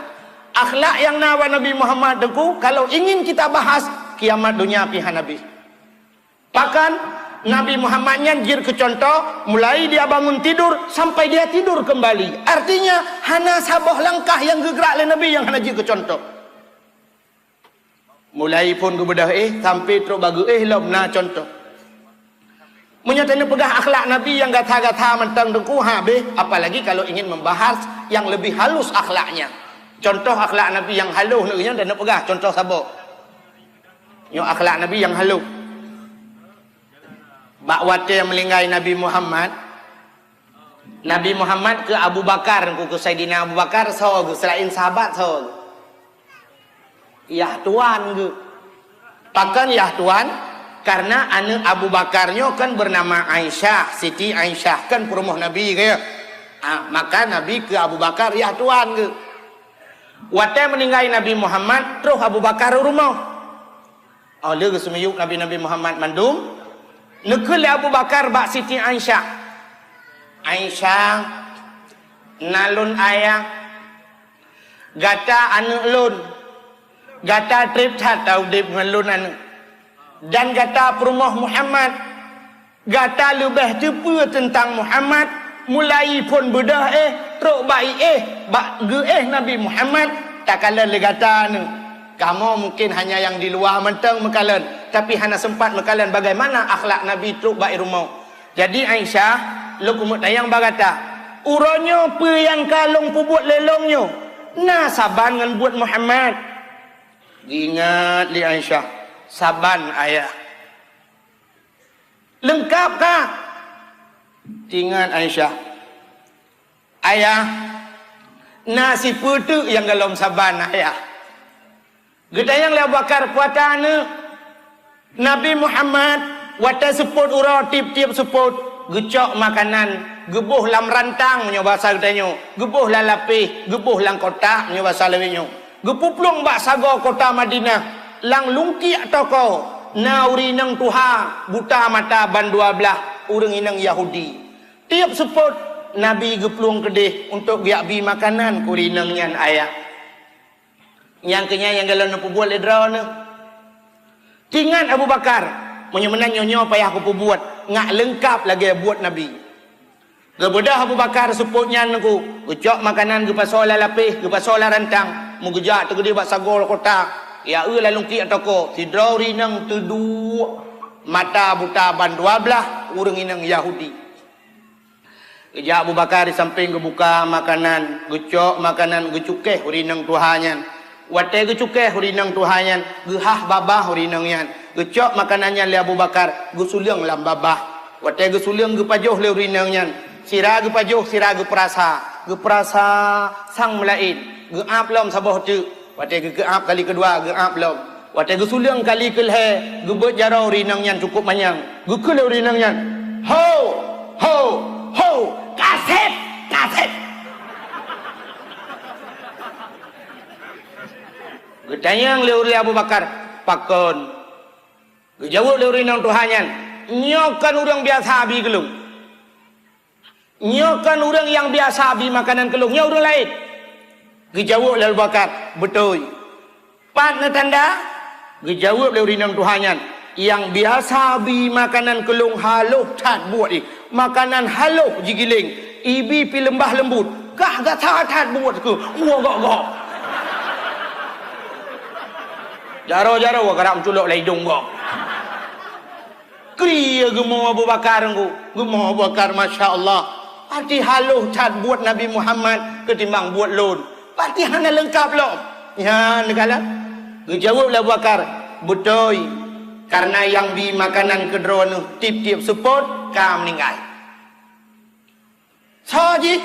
Akhlak yang nawa Nabi Muhammad itu kalau ingin kita bahas kiamat dunia pihak Nabi. Bahkan Nabi Muhammad nyanjir ke contoh mulai dia bangun tidur sampai dia tidur kembali. Artinya hana sabah langkah yang gerak oleh Nabi yang hana jir ke contoh. Mulai pun kebedah sampai terus bagi lom na contoh. Menyatakan pegah akhlak Nabi yang gata-gata mentang dengku habis, apalagi kalau ingin membahas yang lebih halus akhlaknya. Contoh akhlak Nabi yang halus negerinya dan nak pegah contoh sabuk. Yo akhlak Nabi yang halus. Bakwate yang melinggai Nabi Muhammad. Nabi Muhammad ke Abu Bakar, ke Sayyidina Abu Bakar so selain sahabat so. Ya tuan ke. Pakan ya tuan karena anak Abu Bakarnya kan bernama Aisyah, Siti Aisyah kan perumah Nabi ke. Maka Nabi ke Abu Bakar ya tuan ke. Wate meninggai Nabi Muhammad terus Abu Bakar rumah. Oleh semiyuk Nabi Muhammad mandum. Nekul Abu Bakar bak Siti Aisyah. Aisyah nalun ayah gata anak lun gata trip tau dip dengan lun anak dan gata perumah Muhammad gata lebih tepu tentang Muhammad mulai pun bedah teruk baik bak ge Nabi Muhammad tak kala le gata ni. Kamu mungkin hanya yang di luar menteng mekalan, tapi hanya sempat mekalan bagaimana akhlak Nabi truk baik rumah. Jadi Aisyah, lu kumut tayang bagata, uronyo pe yang kalung pubut lelongnya, nah saban dengan buat Muhammad. Ingat li Aisyah, saban ayah. Lengkap kah? Ingat Aisyah, ayah, nasi putu yang galom saban ayah. Gedayang le Bakar puatana Nabi Muhammad wata seput ura tip-tip seput gecok makanan gebuh lam rantang nyo bahasa gedanyo gebuh la lapih gebuh lang kotak nyo bahasa lewinyo gepuplung bak sago kota Madinah lang lungki toko nauri nang tuha buta mata ban 12 urang inang Yahudi tiap seput Nabi geplung kedih untuk giak bi makanan kurinang nyan ayah yang kenya yang galau nak buat ledra ni. Tingan Abu Bakar menyemenan nyonya payah aku buat ngak lengkap lagi buat Nabi. Gebedah Abu Bakar seputnya aku gecok makanan ke pasal lapih ke pasal rantang mu gejak tu gede bak sagol kota ya la lungki atoko tidrau rinang tedu mata buta ban 12 urang inang Yahudi. Gejak Abu Bakar di samping kebuka makanan gecok makanan gecukeh rinang tuhannya. Wate gecuke hurinang tuhanyan gehah babah hurinang yan gecok makanannya le Abu Bakar gusuliang lam babah wate gusuliang gepajoh le hurinang yan sira gepajoh sira geprasa sang melain geap lom sabah tu wate geap kali kedua geap lom wate gusuliang kali kelhe gebet jarau hurinang yan cukup manyang gekul hurinang yan ho ho ho kaset Gedayang leuri Abu Bakar pakon. Gejawuk leuri nang tuhanyan. Nyokan orang biasa abi kelung. Nyokan orang yang biasa abi makanan kelung. Nyo orang lain. Gejawuk Abu Bakar betul. Pat na tanda Gejawab le rinang Tuhannya yang biasa bi makanan kelung haluh tat buat makanan haluh jigiling ibi pi lembah lembut gah gah tat buat ke gok jaro wa karam culok lai dong gok kriya gemo Abu Bakar gemo Abu Bakar masya-Allah arti haluh tat buat Nabi Muhammad ketimbang buat lon arti hana lengkap lo ya negala gejawab Abu Bakar betul karena yang bi makanan kedua nu tip-tip support ka meninggal saji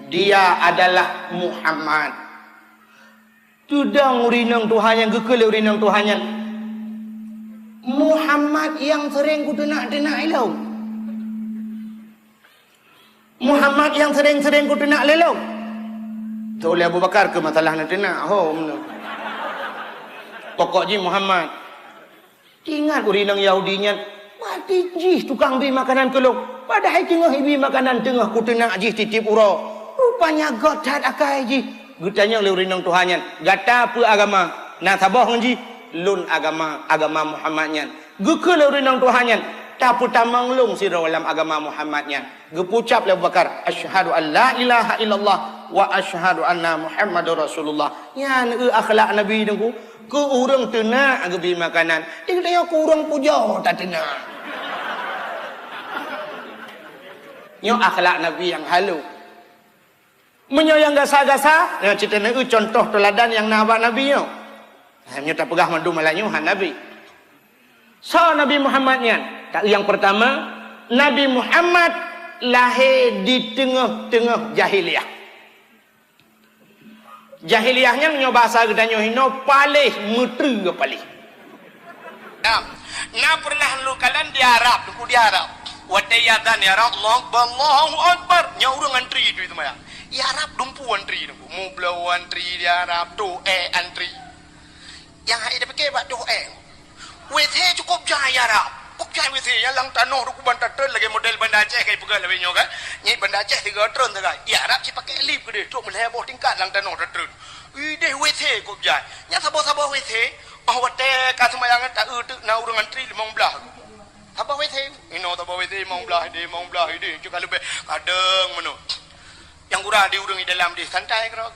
dia adalah Muhammad tudang urinang Tuhan yang gekele urinang Tuhan yang Muhammad yang sering ku tenak-tenak elok Muhammad yang sering ku tenak elok tu oleh Abu Bakar ke masalah nak tenak pokoknya Muhammad ingat urinang Yahudinya mati jih tukang bi makanan kelok padahal tengah bi makanan tengah ku tenak jih titip uro rupanya godat akai jih gutanya oleh urinang Tuhannya gata apa agama nah sabah nji lun agama Muhammadnya gekel urinang Tuhannya tapi tamanglung sira dalam agama Muhammadnya gepucap le Bakar asyhadu an la ilaha illallah wa asyhadu anna Muhammadar Rasulullah yan akhlak nabi dengku ke orang tenak gebi makanan dia kata ku orang puja tak tenak nyo akhlak nabi yang halu menyayang gasa-gasa ya cerita ni contoh teladan yang nabak nabi nyo hanya tak pegah mandu malanya nabi so Nabi Muhammadnya tak yang pertama Nabi Muhammad lahir di tengah-tengah jahiliyah jahiliyahnya nyo bahasa gedanya hino palih metri ke palih na pernah lu kalian di Arab di Arab watayadan ya Allahu akbar nya urang antri itu mah ya Arab dumpu antri mu blow antri di Arab tu antri yang hai dah pakai bak tu wethe cukup jaya Arab Bukan wisi yang lang tanah ruku bantar tren lagi model Banda Aceh kayak pegal lebih nyoga. Ni Banda Aceh 3 tren tu kan. Ya Arab si pakai lift ke dia. Tok meleboh tingkat lang tanah tren. Ide wisi kau jai. Nya sabah wisi. Bahawa teh kat semayangan tak tu na urang antri 15. Sabah wisi. Ino sabah wisi 15 ide. Juga lebih kadang meno. Yang kurang di urang di dalam di santai kerok.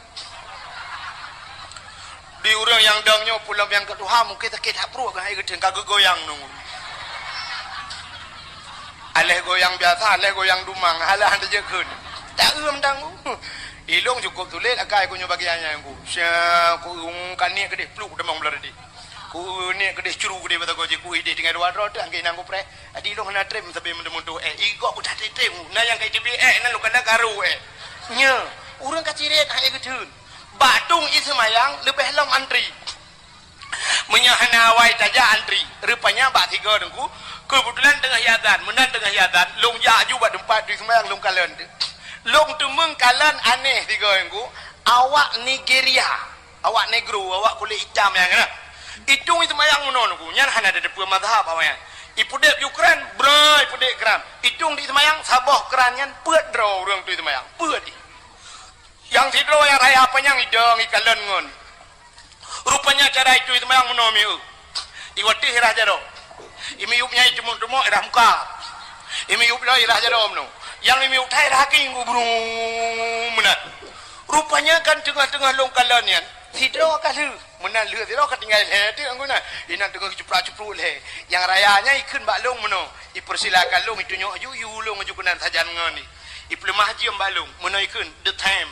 Di urang yang dangnya pulau yang kedua mungkin sakit hak perut kan ai gedeng kagak goyang nunggu. Aleh goyang biasa, aleh goyang dumang, alah anda je kun. Tak tanggu. Ilong cukup tulis akai ku nyoba bagiannya ku. Sia ku kan ni kedih pluk demang belar di. Ku ni kedih curu kedih bata goje ku ide dengan dua roda angke nang ku pre. Adi ilong na trem sampai mendemundu igo ku tak trem. Na yang kai tibi nan lu kana karu Nya, urang kaciret ai gedun. Batung ismayang lebih lam antri. Menyahanawai saja antri. Rupanya bak 3 dengku. Kebetulan tengah yadan, menan tengah yadan, long jaju buat tempat di sembahyang long kalen. Long temeng kalen aneh 3 minggu. Awak Nigeria, awak negro, awak kulit hitam yang kena. Itu sembahyang menon ku. Nyan hana ada dua mazhab awaknya. Ipudek Ukraine, bray ipudek keran. Itu di sembahyang sabah keran nyan peut draw urang tu sembahyang. Peut di. Yang tidro yang raya apanya idong ikalen ngon. Rupanya cara itu sembahyang menon miu. Iwati hirah jaro. Imi yupnya itu mau irah muka. Imi yup lah irah jadom no. Yang imi yup thai raking gubru menat. Rupanya kan tengah-tengah longkalan yan. Tidro kalu menat leu tidro ketinggal he tu angguna. Inan tengah ceprak-cepruk le. Yang rayanya ikun bak long meno. Ipersilakan long itu nyok yu long aju kunan sajan ngani. Iplemah haji balung meno ikun the time.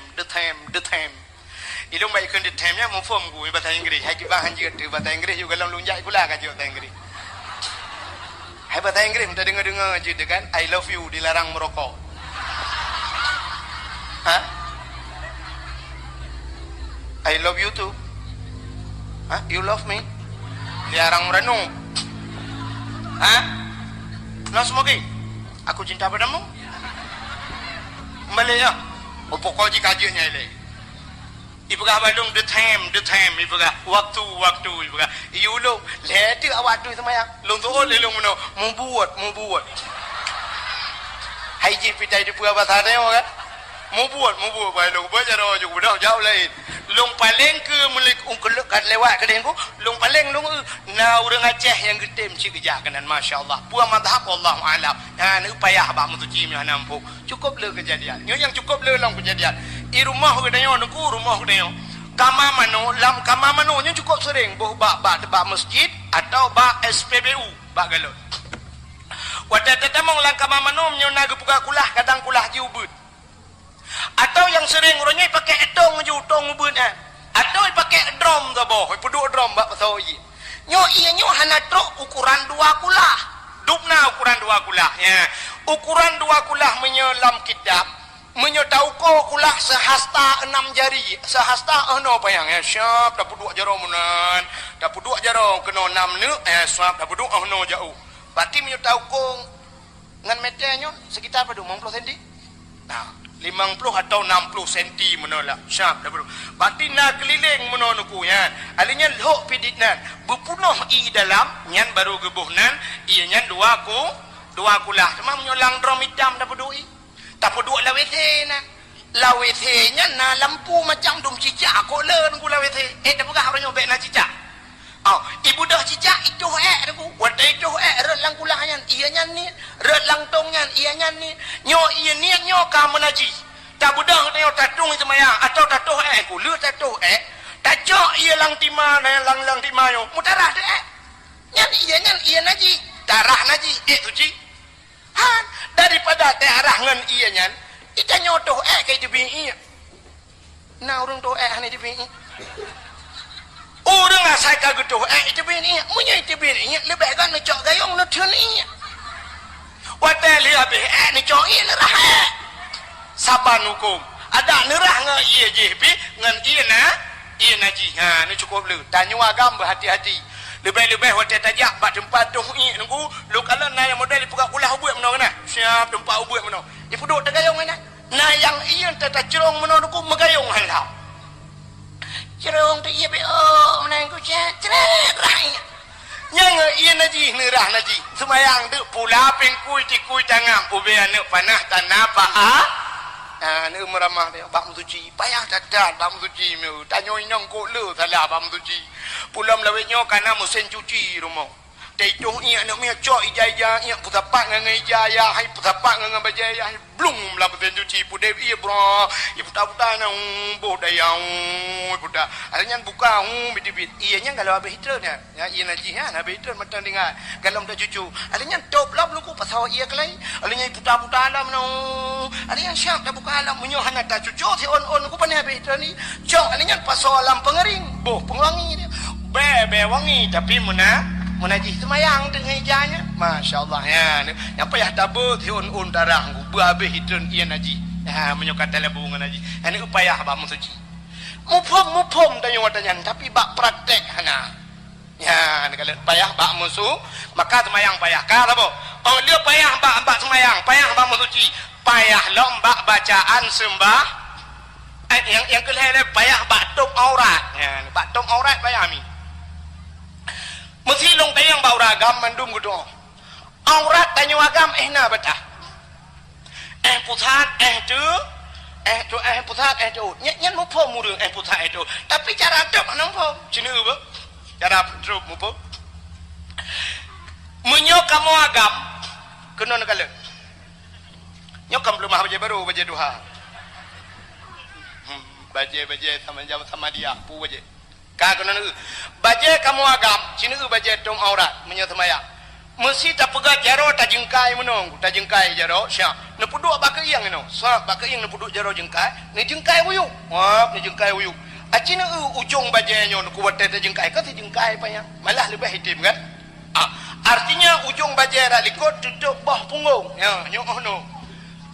Ilong baik ikun the time nya mo form ku bahasa Inggeris. Hai kibah hanji tu bahasa Inggeris juga long lunjak kula ka bahasa Inggeris. Hai bahasa Inggeris minta dengar je kan I love you dilarang merokok. Hah? I love you too. Hah? You love me? Dilarang merenung. Hah? No smoking. Aku cinta padamu. Kembali ya. Pokok ji kajiannya ile. Ibugah Bandung the time ibugah waktu ibugah iulo leti awak tu semayang long tu le long meno mau buat hai ji pitai di puas bahasa dia kan mu buat bai long ba jaro ju dah jauh lain long paling ke mulik ungkeluk kat lewat kedeng ku long paling long na urang Aceh yang getem ci gejak kanan masyaallah puang madhab wallahu alam ha ni payah ba mutuci mi nampuk cukup le kejadian nyo yang cukup le long kejadian i rumah kedayo ku rumah kedayo kama mano nyo cukup sering boh ba masjid atau ba SPBU ba galon wada tetamong lang kama mano nyo nagpuka kulah kadang kulah ji ubud atau yang sering orangnya pakai etong je utong ubud atau pakai drum tu boh puduk drum ba pasoi nyo iya nyo hana truk ukuran 2 kulah dupna ukuran 2 kulah ya ukuran 2 kulah menyelam kitab menyotau ko kulah sehasta 6 jari sehasta ano payang ya syap dah puduk jaro munan dah puduk jaro kena 6 ne syap dah puduk ano jauh berarti menyotau ko ngan meternya sekitar pada 50 cm nah 50 atau 60 cm menolak syap dah puduk berarti nak keliling menonuku ya alinya lok piditnan berpunuh i dalam nyan baru gebuhnan ia nyan 2 kulah cuma menyolang drum hitam dah puduk i tak puduk lawete nya na lampu macam dum cicak kok len ku lawete dah pegah orangnya bek na cicak ibu dah cicak itu aku wada itu red lang kulah nyan iya nyan ni red lang tong nyan iya nyan ni nyo iya ni nyo ka menaji tak budah tengok tatung semayang atau tatuh ku lu tatuh tajok iya lang timah na lang timah yo mutarah de nyan iya naji darah naji tu ji han daripada darah ngan iya nyan ita nyotoh kai debi iya na urang to hani debi orang asal kagutuh itu bini munya itu bini lebih kan nak cok gayung nak thun iya wata lihat ni cok iya nerah saban hukum ada nerah ngan iya JP ngan iya na jiha ni cukup lu tanya agam berhati-hati lebih-lebih wata tajak bak tempat tu iya nunggu lu kalau na yang model dipuka kulah ubuat meno kena siap tempat ubuat meno dia puduk tegayung kena na yang iya tata cerong meno nunggu megayung halau cerong tu iya be menang ku ceret rahnya nyang iya naji nerah naji semayang tu pula pengkui tikui tangan ube anak panah tanah pa ne meramah dia bak musuci payah dadat bak musuci meu tanyo inong ko le salah bak musuci pulam lawe nyo kana musen cuci rumah dai tu iya nak mia cok ijaya iya putapak ngan ijaya hai putapak ngan bajaya blum la musen cuci pude iya bro iya puta-puta na boh dayang puta alanya buka bit-bit iya nya kalau habis hitler nya ya iya naji ha habis hitler matang dengar kalau dah cucu alanya top lah lu ku pasal iya kelai alanya puta-puta alam no alanya syap dah buka alam menyo hana ta cucu si on ku pandai habis hitler ni cok alanya pasal alam pengering boh pengwangi dia be wangi tapi menajih semayang dengan hijanya masya-Allah ya yang payah tabut on darah ku habis hitler iya naji menyokat dalam hubungan naji ini upaya abang musuci mupom tanya watanyan tapi bak praktek hana ya kalau payah bak musuh maka semayang payah kata apa dia payah bak semayang payah bak musuci payah lombak bacaan sembah yang kelihatan payah bak top aurat ya bak top aurat payah mi mesti long tayang bau ragam mandum gudo aurat tanya agam na betah pusat pusat nyen mu pom murung pusat itu tapi cara dop anong pom cinu ba cara drop mu pom menyok kamu agam kena nakala nyok kam belum baje baru baje duha baje sama dia pu baje ka kena baje kamu agam cinu baje tom aurat menyok semaya mesti tak pegat jaro tak jengkai menong tak jengkai jaro syak ne puduk bak iang ino sab bak iang ne puduk jaro jengkai ni jengkai uyuk wap ni jengkai uyuk acina ujung bajenyo ne kuat tak jengkai ka jengkai payang malah lebih hitam kan artinya ujung baje rak likut tutup bawah punggung ya nyoh no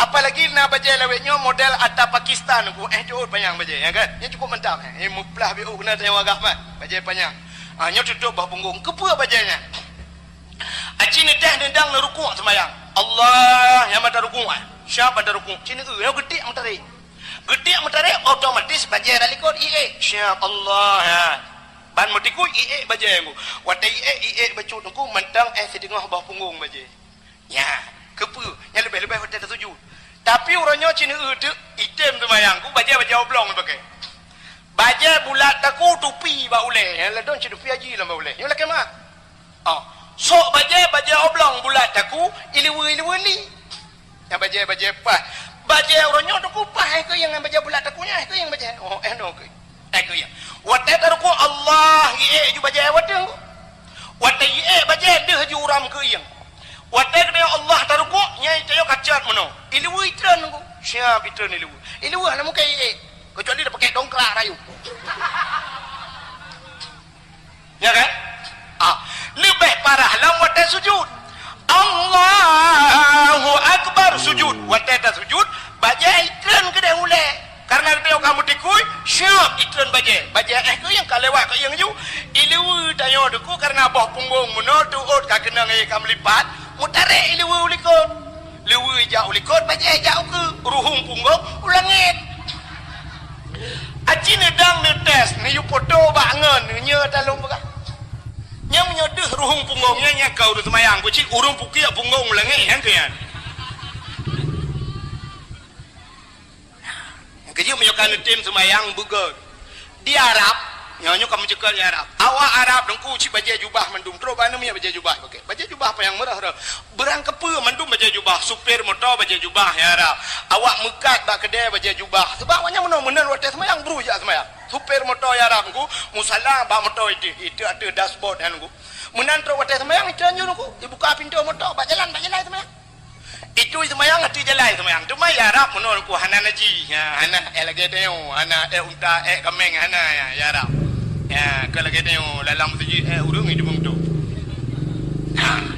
apalagi na baje lawetnyo model atas Pakistan ku jod payang baje ya kan ni cukup mantap muplah biu kena tanya wagah mat baje payang nyo tutup bawah punggung kepa bajenya acini teh dendang na rukuk semayang Allah yang mata rukuk siapa ada rukuk cini yang gede mentari otomatis baca dalikot siap Allah ya ban mutiku baca yang watai baca tungku mentang sedengah bawah punggung baca ya kepu yang lebih watai tertuju Tapi orangnya Cina tu item semayang ku baca oblong pakai. Baca bulat taku tupi ba uleh. Yang ladon Cina tupi haji lah ba uleh. Yang laki mah. Sok baca oblong bulat taku iliwu ni. Yang baca apa? Baca orangnya tu ku pah ke yang baca bulat takunya ke yang baca. No ke. Ke yang. Watai taruku Allah ye ju baca wadang. Watai ye baca deh ju uram ke yang. Watai kena Allah taruku nyai tayo kacat mano. Iliwu itran ku. Siap itran iliwu. Iliwu hana muka ye. Kecuali dia pakai dongkrak rayu. Ya kan? Lebih parah lam watai sujud. Allahu Akbar sujud. Watai tak sujud, baca itran ke dah mulai. Karena dia kamu tikui, siap itran baca ke yang kalewak ke yang ju. Iliwu tayo deku karena boh punggung mano tuut ka kena ngai kam lipat, mutare iliwu ulikot. Liwu ja ulikot baca ja ke ruhung punggung ulangit. Aci nedang netes ni yu foto bangen nya talung baka. Nya menyodeh ruhung punggungnya nya kau tu semayang ku cik urung pukia punggung ulangit kan kian. Kerja menyokan tim semayang bukan di Arab, nyonya kamu cekal di Arab. Awak Arab dengku cik baca jubah mendum. Terus mana punya baca jubah? Okey, baca jubah apa yang murah? Berang kepe mendum baca jubah. Supir motor baca jubah ya Arab. Awak mekat bak kedai baca jubah. Sebab awaknya menon waktu semayang buru je semayang. Supir motor ya Arab ku musalla bak motor itu ada dashboard kan ku. Menan terus waktu semayang itu anjur ku. Dibuka pintu motor bak jalan semayang. Itu semayang hati jalan semayang. Tu mai Arab menurut ku hana naji. Ya, hana lagi tengok, hana unta kameng hana ya Arab. Ya, kalau lagi tengok dalam segi urung itu pun tu.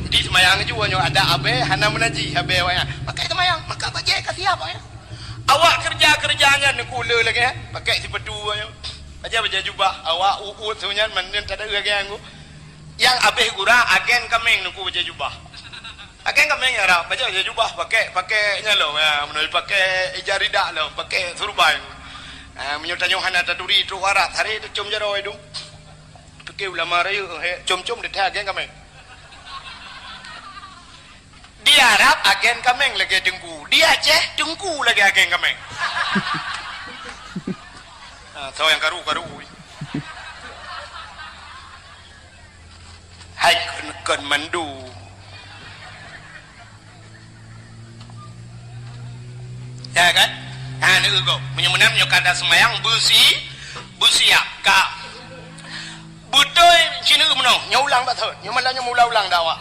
Di semayang juga nyo ada abe hana menaji abe wanya. Pakai semayang, maka baca ke siapa ya? Awak kerjanya nekula lagi ya. Pakai si pedu nyo. Baca jubah. Awak uut sebenarnya menen tak ada lagi aku. Yang abe gura agen kameng nuku baca jubah. Akan kami yang Arab baca jubah pakai nyalo ya menurut pakai ijarida lo pakai surban menyertai Yohana taduri tu warat hari tu cum jaro itu pakai ulama rayu cum detak agen kami di Arab agen kami lagi dengku di Aceh dengku lagi agen kami tahu yang karu hai kan mandu ya kan? Ni ugo. Menyemenam nyokada semayang busiap ka. Butoy cina menong nyulang bat thot. Nyumalanya ulang dawa.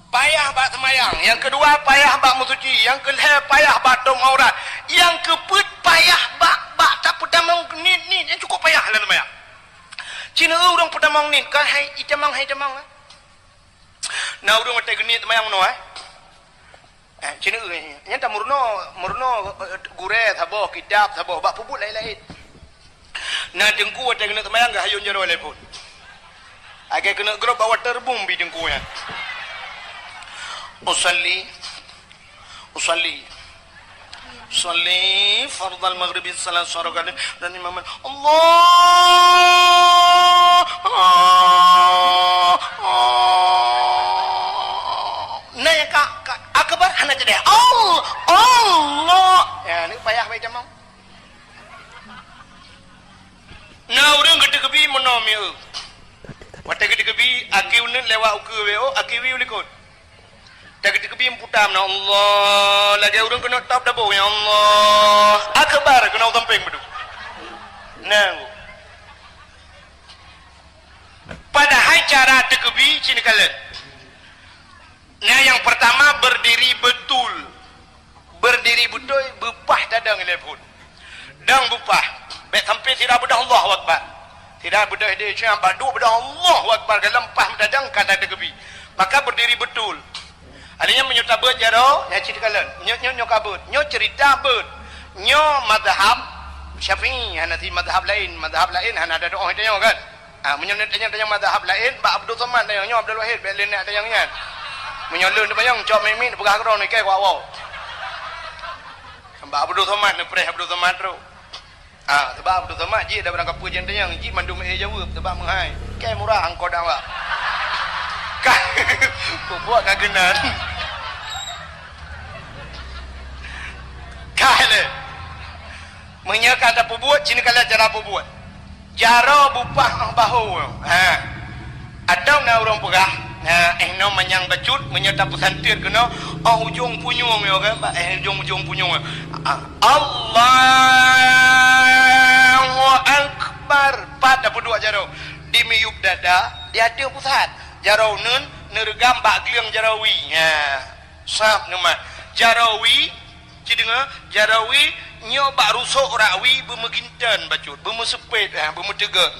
Payah bat semayang. Yang kedua payah bat musuci. Yang ketiga payah bat dom aurat. Yang keempat payah bat tak pedamang ni yang cukup payah lah semayang. Cina urang pedamang ni kan hai itamang. Nah urang mate genit semayang no Cina nya ta murno gure thabo kitab thabo bak puput lain-lain. Na dengku ada kena temayang gak hayun jero le pun. Age kena grup bawa terbum bi dengku nya. Usalli fardal maghribi salat syarakat dan imam Allah naya kak akbar hana jadi Allah ya ni payah baik jamang na urang gede kebi monomi wate gede kebi aki unen lewa uke weo aki wi ulikot tak gede kebi putam na Allah lagi urang kena tap dabo ya Allah akbar kena tamping bedu nang padahal cara tekebi cini kalen. Nah yang pertama berdiri betul bupah dadang lepun dang bupah baik sampai tidak bedah Allahu Akbar tidak bedah dia cuma badu bedah Allahu Akbar lempah dadang kata tegebi maka berdiri betul artinya menyerta bet jaro ya cerita kalian nyo kabut nyo cerita bet nyo madhab Syafi'i hanati madhab lain hana ada doa itu kan menyertanya tanya madhab lain Pak Abdul Somad tanya nyo Abdul Wahid belin nak tanya kan menyolong tu bayang cok memin pegah kron ni kai wow Mbak Abdul Somad ni preh Abdul Somad tu sebab Abdul Somad je dah berangkat pujian tanya ji mandum jawab sebab menghai kai murah angkau dah wak kan buat kagenan Nya kata buat cina kala cara buat. Jaro bupah bahu. Atau na orang pegah. No manyang bacut menyerta pesantir kena ujung punyung yo kan ujung punyung. Allahu akbar. Pada berdua jaro di miyup dada dia ada pusat. Jaro nun nergam bak gliang jarawi. Sap nama jarawi cidenga jarawi nyo bak rusuk rawi bemegintan bacut bemesepet bemetegan.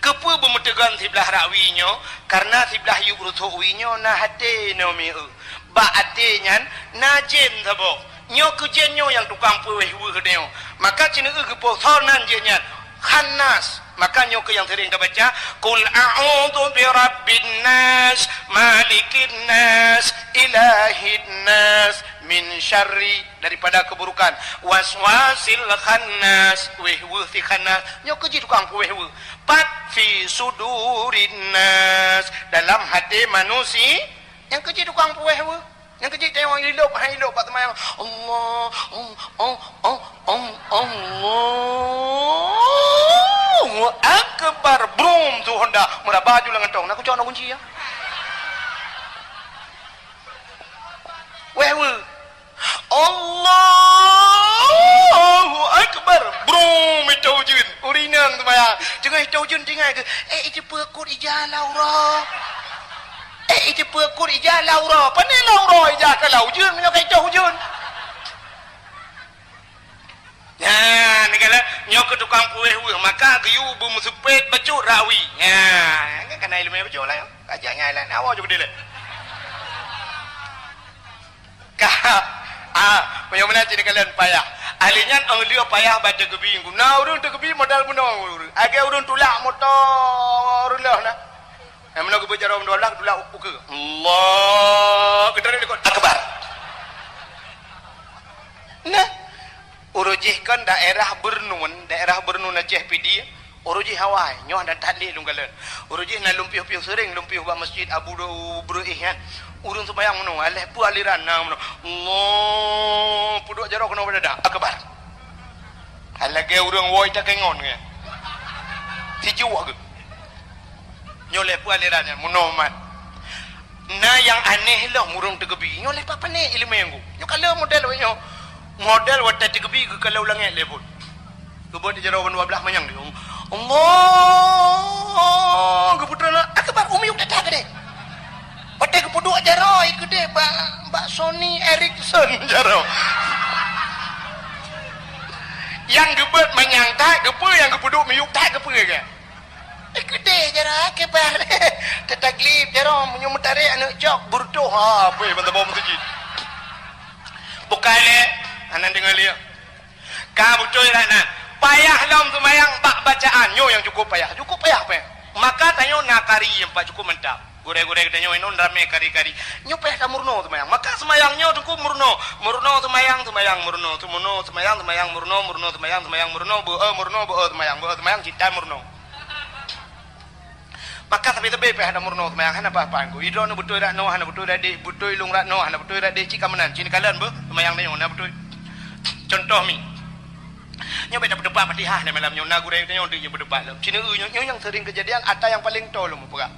Kepa bemetegan sebelah rawi nyo karena sebelah yub rusuk wi nyo na hate no mi bak ate nyan najen sabo nyo kejen nyo yang tukang puweh wu kedeo maka cina ke posonan je nyan khanas. Maka nyo ke yang sering kita baca Qul a'udhu bi rabbin nas malikin nas ilahin nas min syarri daripada keburukan waswasil khannas wehwu si khannas nyo ke ji tukang wehwu pat fi sudurin nas dalam hati manusia yang ke ji tukang wehwu yang ke ji tengok hidup pak teman Allah Allahu akbar brum tu Honda murah baju lengan tong nak cakap nak kunci ya wewe Allahu akbar brum itu jin urinang tu maya jangan itu jin tinggal ke itu pekut ijah laura itu pekut ijah laura pane laura ijah kalau jin menyok itu jin. Nah, ni kala nyok tukang kuih maka geyu bumusupet bacut rawi. Kan kena ilmu bacut lah. Kajaknya lah. Awak juga dia. Punya mana cina kalian payah. Ahlinya dia payah baca kebi. Nah, urun tu kebi modal mundur. Agak urun tulak motor lah nah. Mana kebi cara menolak tulak uke. Allah, kita ni ikut akbar. Nah. Urujihkan daerah Bernun Aceh PD urujih Hawaii nyoh dan tali lunggalan urujih na lumpiuh-piuh sering lumpiuh ba masjid Abu Bruih kan urun sembayang meno aleh pu aliran na meno Allah puduk jaro kena badadak akbar alage urang woi tak kengon ke tiju ke nyoleh pu aliran meno mat na yang aneh lah murung tegebi nyoleh apa ne ilmu yang nyo kalau model nyo model wadah tegebi ke kalau langit lebut kebut di jarawan 12 manyang dia Allah keputra nak akbar umiuk datang ke dia wadah kepuduk jaroi ke dia Mbak Sony Ericsson jaro yang gebet manyang tak gepe yang kepuduk miuk tak gepe ke gede jara kebar tetaglip jaro menyumutare anak jok burdo apa bentar bom masjid bukale anan dengar dia ka betul nak payah dalam semayang bak bacaan nyo yang cukup payah apa maka tanyo nakari yang pak cukup mentap gore-gore tanyo inon rame kari-kari nyo payah murno semayang maka semayang nyo cukup murno semayang murno semayang cinta murno maka tapi payah ada murno semayang hana apa-apa aku idro no betul dak no hana betul dak betul ilung rak no hana betul dak cik kamanan cini kalian semayang tanyo hana betul contoh mi nyo beda berdebat Fatihah ni malam nyo nagure nyo dia berdebat lah cina nyo yang sering kejadian ada yang paling tol mu pura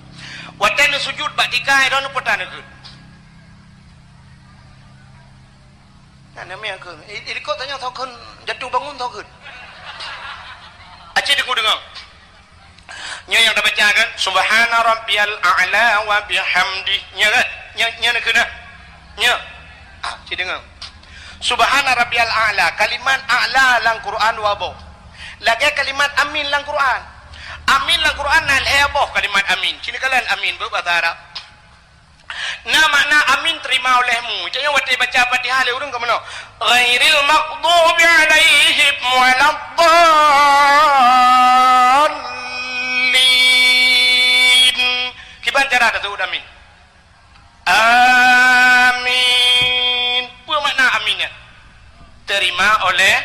watan sujud bak tikai ron petana ke nah namanya ke ini kau tanya tau kan jatuh bangun tau kan aceh dengar nyo yang dah baca kan subhana rabbiyal a'la wa bihamdi nya kan nya nak kena nya cik dengar subhana rabbiyal a'la kalimat a'la lang Quran wabo lagi kalimat amin lang Quran nal heboh kalimat amin sini kalian amin bahasa Arab na makna amin terima olehmu jangan wati baca Fatihah le urang ke mana ghairil maghdubi alaihim waladdallin kiban cara ada tu amin amin apa makna aminnya terima oleh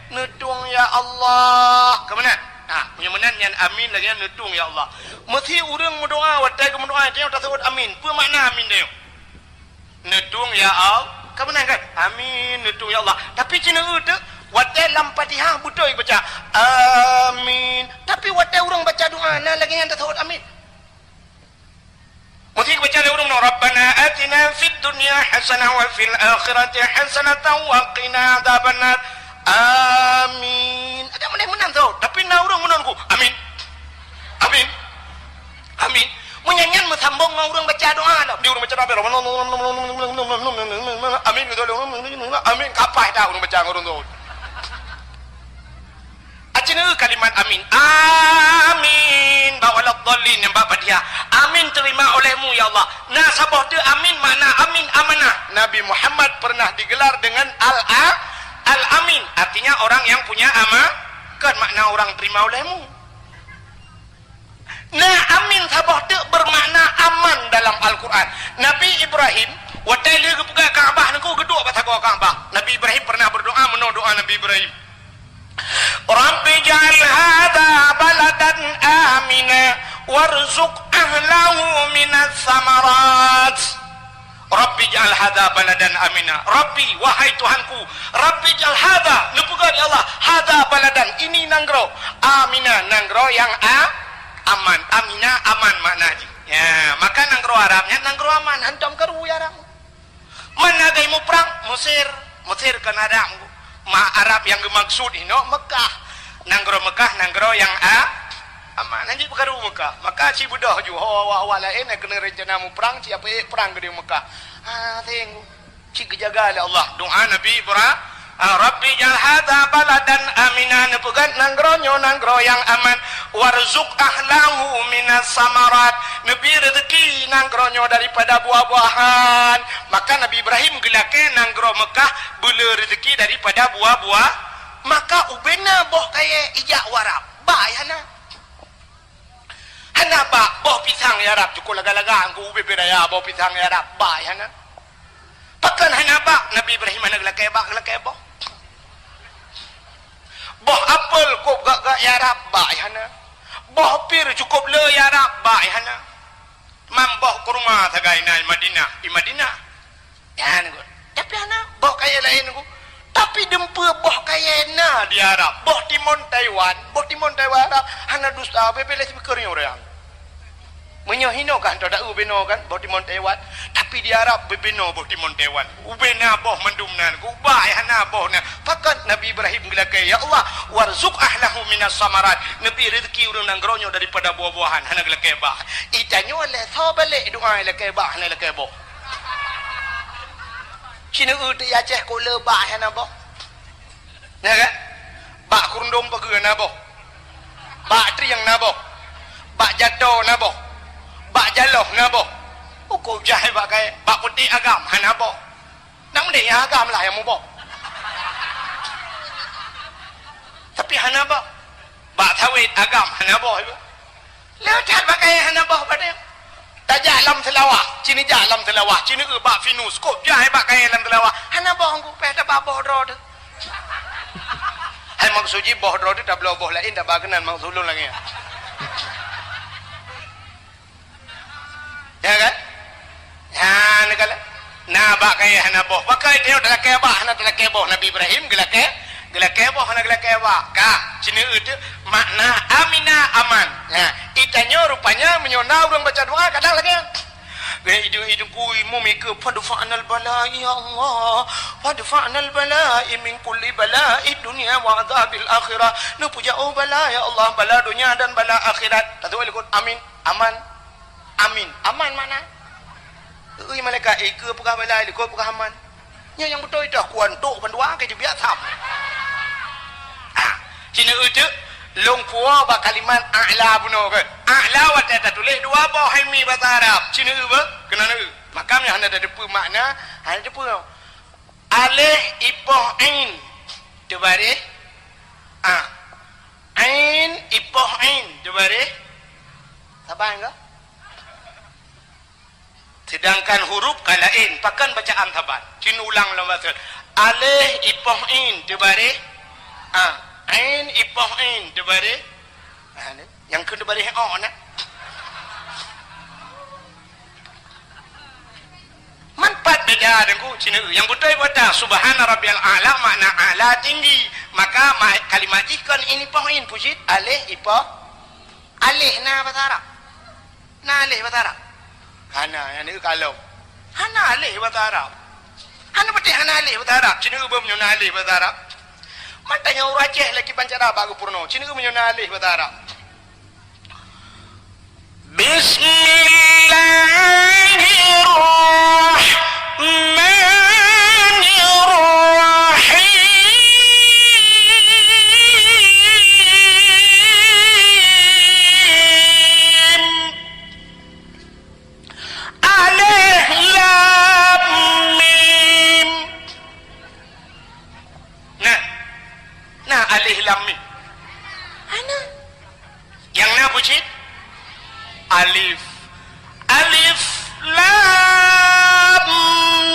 nedung ya Allah ke mana punya menan yang amin lagi nedung ya Allah mesti urang mendoa watai ke mendoa dia tak sebut amin apa makna amin dia nedung ya Allah ke mana kan amin nedung ya Allah tapi cina itu Watai lam Fatihah betul baca amin. Tapi watai orang baca doa nah lagi yang tak tahu amin. Mesti baca le orang Rabbana atina fid dunya hasanah wa fil akhirati hasanatan wa qina adzabannar. Amin. Ada menang tahu. Tapi nah orang menangku amin. Amin. Amin. Menyanyian mesambung orang baca doa dah. Dia orang baca doa amin gitu. Amin kapai dah orang baca orang tu. Acina kalimat amin. Amin. Bawalad dhalin yang bapak dia. Amin terima olehmu ya Allah. Nah sabah tu amin makna amin amanah. Nabi Muhammad pernah digelar dengan al-amin. Artinya orang yang punya kan makna orang terima olehmu. Nah amin sabah tu bermakna aman dalam Al-Quran. Nabi Ibrahim watai dia buka Kaabah nengku geduk pasal Kaabah. Nabi Ibrahim pernah berdoa menurut doa Nabi Ibrahim. Rabbi ja'al hadha baladan amina warzuq ahlahu minas samarat. Rabbi ja'al hadha baladan amina. Rabbi wahai Tuhanku, Rabbi ja'al hadha nupukan ya Allah, hadha baladan ini nanggro amina, nanggro yang aman. Amina aman maknanya. Ya, maka nanggro Arabnya nanggro aman. Hantam keru ya Arab. Mana gaimu perang Mesir kan ada Arab yang dimaksud ini Mekah. Nanggro Mekah nanggro yang aman. Nanti perkara Mekah. Maka si budah ju hawa lain kena rencana mu perang siapa perang ke Mekah. Tengok. Si kejaga oleh Allah. Doa Nabi Ibrahim. Rabbi jal hadha baladan aminan pegan nanggro yang aman warzuq ahlahu minas samarat nabi rezeki nanggronyo daripada buah-buahan. Maka Nabi Ibrahim gelake nanggro Mekah bela rezeki daripada buah-buah. Maka ubena boh kaya ijak warap bayana hana ba boh pisang ya rap cukup laga-laga angku ube beraya boh pisang ya rap bayana pakan hana ba Nabi Ibrahim ana gelake boh boh apel kop gak ya rap bayana boh pir cukup le ya rap bayana mamboh kurma tagai nai Madinah ya nego tapi hana boh kaya lain nego tapi dempe boh kaya na di Arab boh timon Taiwan Arab hana dusta bebele speaker orang menyohino kan tak ada ubeno kan boh timon Taiwan tapi di Arab bebeno boh timon Taiwan ubena boh mendumnan ku bai hana boh na fakat Nabi Ibrahim gelake ya Allah warzuq ahlahu minas samarat nabi rezeki urang nanggronyo daripada buah-buahan hana gelake bah itanyo le sobale doa gelake bah hana gelake boh Cina uti Aceh ko le bah hana boh ya kan bak kurundum pege na boh bak triang na boh bak jado na boh bak jaloh na boh uko jahil bak kai bak putih agam hana boh nak mendek agam lah yang mu boh tapi hana boh bak tawid agam hana boh lewat bak kai hana boh pada tajak lam selawah cini jalam selawah cini bak finus kop jahil bak kai lam selawah hana boh angku peh tak boh dro hai maksudnya boh dro tu tak boh lain tak bagenan maksudun lagi ya kan ya negala na bak kaya hana boh pakai dia dah kaya bah hana dah kaya boh Nabi Ibrahim gelake boh hana gelake bah ka cina itu makna amina aman ya itanyo rupanya menyona orang baca doa kadang lagi hidung kui mumika fadfa'nal bala'i ya Allah fadfa'nal bala'i min kulli bala'i dunia wa adzabil akhirah nu puja oh bala ya Allah bala dunia dan bala akhirat tatu ikut amin aman mana malaikat ke pegah bala ikut pegah aman nya yang betul dah kuantuk pendua ke biar tham cina itu long puwa ba kalimat a'la buno ke a'la wa ta tulis dua ba haimi bahasa Arab cina ba kenana maka hanya ada depu makna hanya depu alih ipoh ain dibari ain ipoh ain dibari sabar enggak sedangkan huruf kalain pakan bacaan taban cina ulang lembaga alih ipoh ain dibari ain ipoh ain dibari yang kena dibari nak manfaat beda denku cina yang betul kata subhana rabbiyal a'la makna a'la tinggi. Maka kalimat ikan ini poin pujit alih ipa alih na bahasa Arab. Na alih bahasa Arab. Hana yang ni kalau. Hana alih bahasa Arab. Hana betul hana alih bahasa Arab. Cina ubah punya na alih bahasa Arab. Matanya orang Aceh lagi pancara bagu purno. Cina punya na alih bahasa Arab. Alif alif lam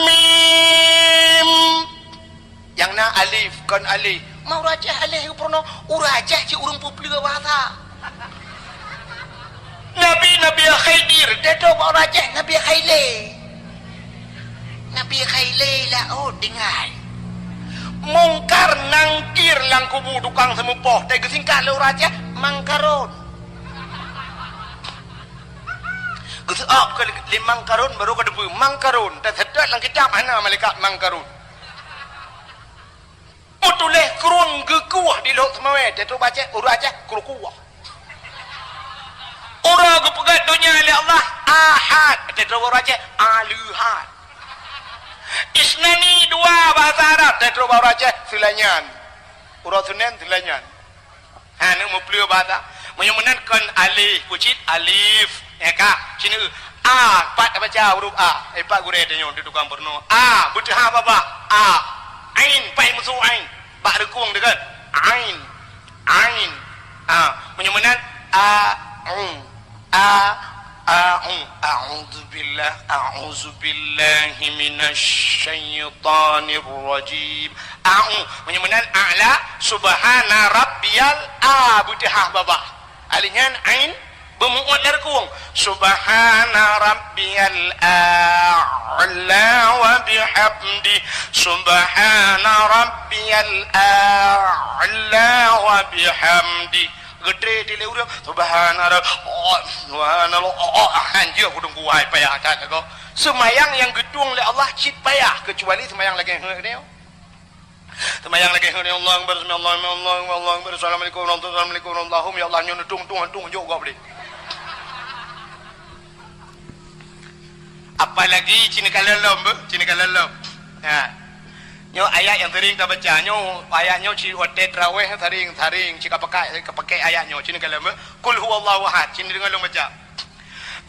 mim yang na alif kon alif mau rajah alih purno urajah ci urang publik bahasa nabi khaidir dedo mau rajah nabi khaile lah oh dengar mungkar nangkir lang kubu tukang semupoh teh gesingkah lu rajah mangkaron Gesok ke limang karun baru ke debu mangkarun. Dan sedap lang kitab mana malaikat mangkarun. Utuleh kurun gekuah di lok semawe. Dia tu baca urut aja kurukuah. Orang kepegat dunia oleh Allah ahad. Dia tu baru aja aluhad. Isnani dua bahasa Arab. Dia tu baru aja silanyan. Urut sunan silanyan. Nak mau beli bahasa. Menyemenankan alif pucit alif. Kak, sini A, pat baca huruf A. Pak gure tanya di tukang porno. A, betul ha bapa. A. Ain, pai musuh ain. Bak rekung dekat. Ain. Menyemenan A'udzu billahi minasyaitonir rajim. Menyemenan a'la subhana rabbiyal a betul ha bapa. Alingan ain bermuat lerkung subhana rabbiyal a'la wa bihamdi subhana rabbiyal a'la wa bihamdi gede di leurang subhana anjir aku tunggu wahai payah tak kau semayang yang gedung oleh Allah cit payah kecuali semayang lagi dia semayang lagi ya Allah bismillahirrahmanirrahim assalamualaikum warahmatullahi wabarakatuh ya Allah nyu tung juga boleh. Apalagi cina kalalom nyo ayat yang sering kita baca nyo ayat nyo ci wate traweh sering cika pakai ayat nyo cina kalalom kul huwallahu ahad cina dengar lo baca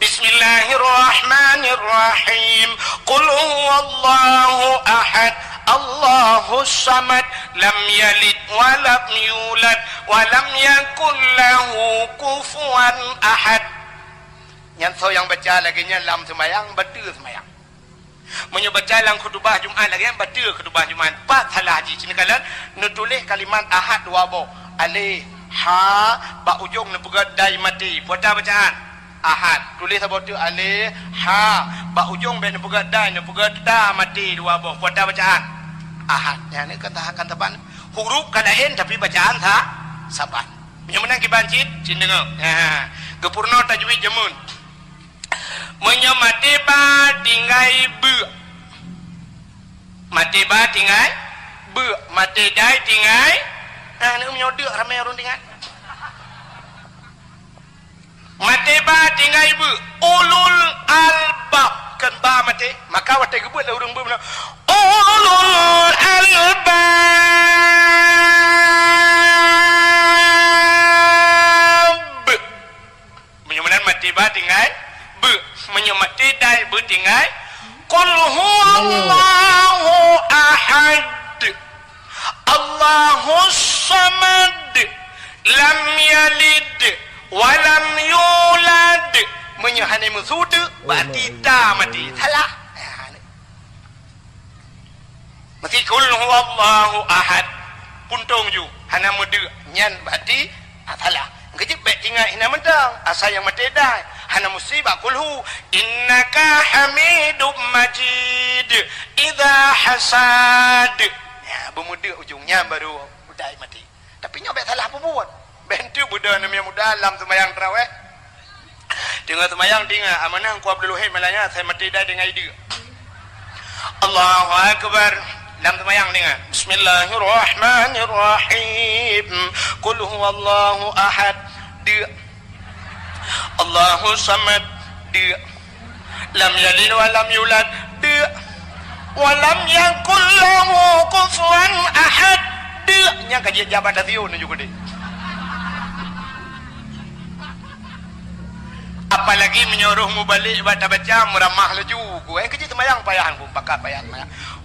Bismillahirrahmanirrahim Qul huwallahu ahad Allahus samad lam yalid wa lam yulad wa lam yakul lahu kufuwan ahad. Yang yang baca lagi nya lam semayang betul semayang. Munyo baca lang khutbah Jumaat lagi betul khutbah Jumaat. Pat salah haji sini kalian nutulis kalimat ahad dua bo. Alif ha ba ujung ne pegat dai mati. Puata bacaan ahad. Tulis apa tu alif ha ba ujung be ne pegat dai ne pegat da mati dua bo. Puata bacaan ahad. Ya ni kata teban huruf kadain tapi bacaan saban. Munyo menang ki bancit cin dengar. Ha gepurna tajwid jamun. Menyamati ba tinggai bu mati ba tinggai bu mati dai tinggai ni menyodek ramai orang tinggal mati ba tinggai bu ulul albab kan ba mati maka wate gebut lah urang bu ulul albab menyamanan mati ba tinggai bu menyamati dai bertinggai qul huwallahu ahad Allahus samad lam yalid wa lam yulad menyahani musud berarti ta mati salah mati qul huwallahu ahad puntung ju hana mudu nyan berarti salah kejip baik tinggal hina mentang asal yang mati dai hana musibah kulhu innaka hamidum majid idza hasad. Ya, bermuda ujungnya baru budai mati. Tapi nyobek salah apa buat? Bentu budak namanya muda dalam sembahyang tarawih. Tengah sembahyang tinggal amanah ku Abdul Wahid malanya saya mati dah dengan dia. Allahu akbar. Dalam sembahyang dengar Bismillahirrahmanirrahim. Qul huwallahu ahad. Dia Allahu samad. Dia lam yalid wa lam yulad. Dia wa lam yakul lahu kufuwan ahad. Dia nya kaji jabat atiun juga dia. Apalagi menyuruhmu balik baca-baca meramah laju ku kerja sembahyang payah ku pakat payah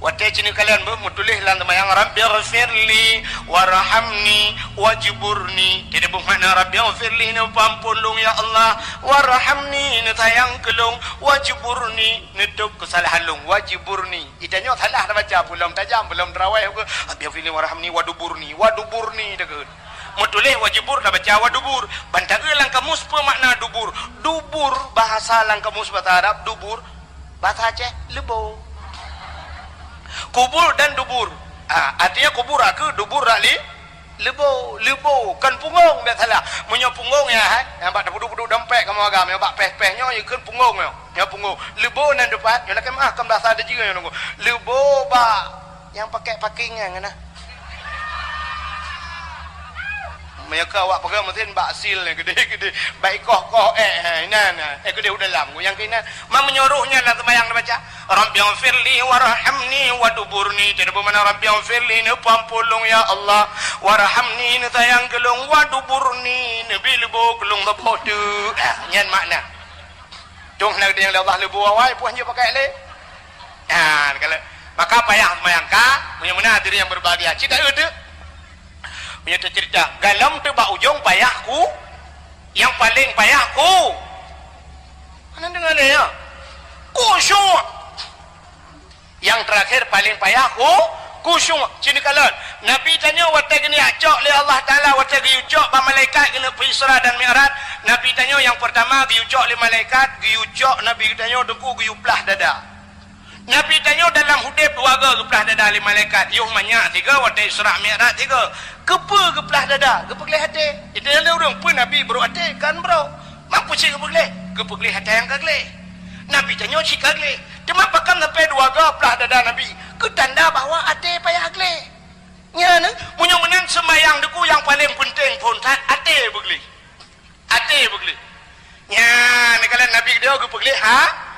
wate cini kalian bermutulis lan sembahyang rabbighfirli warhamni wajburni tidak bermakna rabbighfirli ni pampulung ya Allah warhamni ni sayang kelung wajburni ni tuk kesalahan lung wajburni itanya salah dah baca belum tajam belum terawih ke rabbighfirli warhamni waduburni dekat mutulis wajibur dah baca wadubur bantaga lang kamus apa makna dubur dubur bahasa lang kamus bahasa Arab dubur bahasa Aceh lebo kubur dan dubur artinya kubur aku dubur rali lebo kan punggung tak salah punya punggung ya yang bak duduk dompet kamu agam yang bak peh-pehnya ikut punggung ya punggung lebo dan depan yang lakem kam bahasa ada juga yang nunggu lebo bak yang pakai pakingan ngana mereka awak pakai mesin baksil ni gede-gede baik koh gede udah dalam yang kena mak menyuruhnya dalam sembahyang baca rabbighfirli warhamni waduburni tidak bermakna rabbighfirli ni pampulung ya Allah warhamni ni sayang kelung waduburni ni bilbo kelung bodoh nyan makna tung nak dia yang Allah lebu awai puan je pakai le kalau maka payah sembahyang ka punya mana diri yang berbahagia cita ada punya cerita galam tu bak ujung payahku yang paling payahku mana dengar dia kusyuk yang terakhir paling payahku kusyuk sini kalan Nabi tanya wata gini acok oleh Allah Ta'ala wata giucok ba malaikat kena Isra dan Mi'raj Nabi tanya yang pertama giucok oleh malaikat giucok Nabi tanya deku giuplah dada Nabi tanya dalam hudib dua ke geplah dada oleh malaikat yuh banyak tiga wata Isra Mi'raj tiga kepa geplah dada gepegleh hati itu yang orang pun Nabi bro hati kan bro mampu sih gepegleh hati yang kagleh Nabi tanya si kagleh cuma pakam sampai dua geplah dada Nabi ke tanda bahawa hati payah kagleh nya ne punya menang sembahyang deku yang paling penting pun hati begleh nya ne kalau Nabi dia gepegleh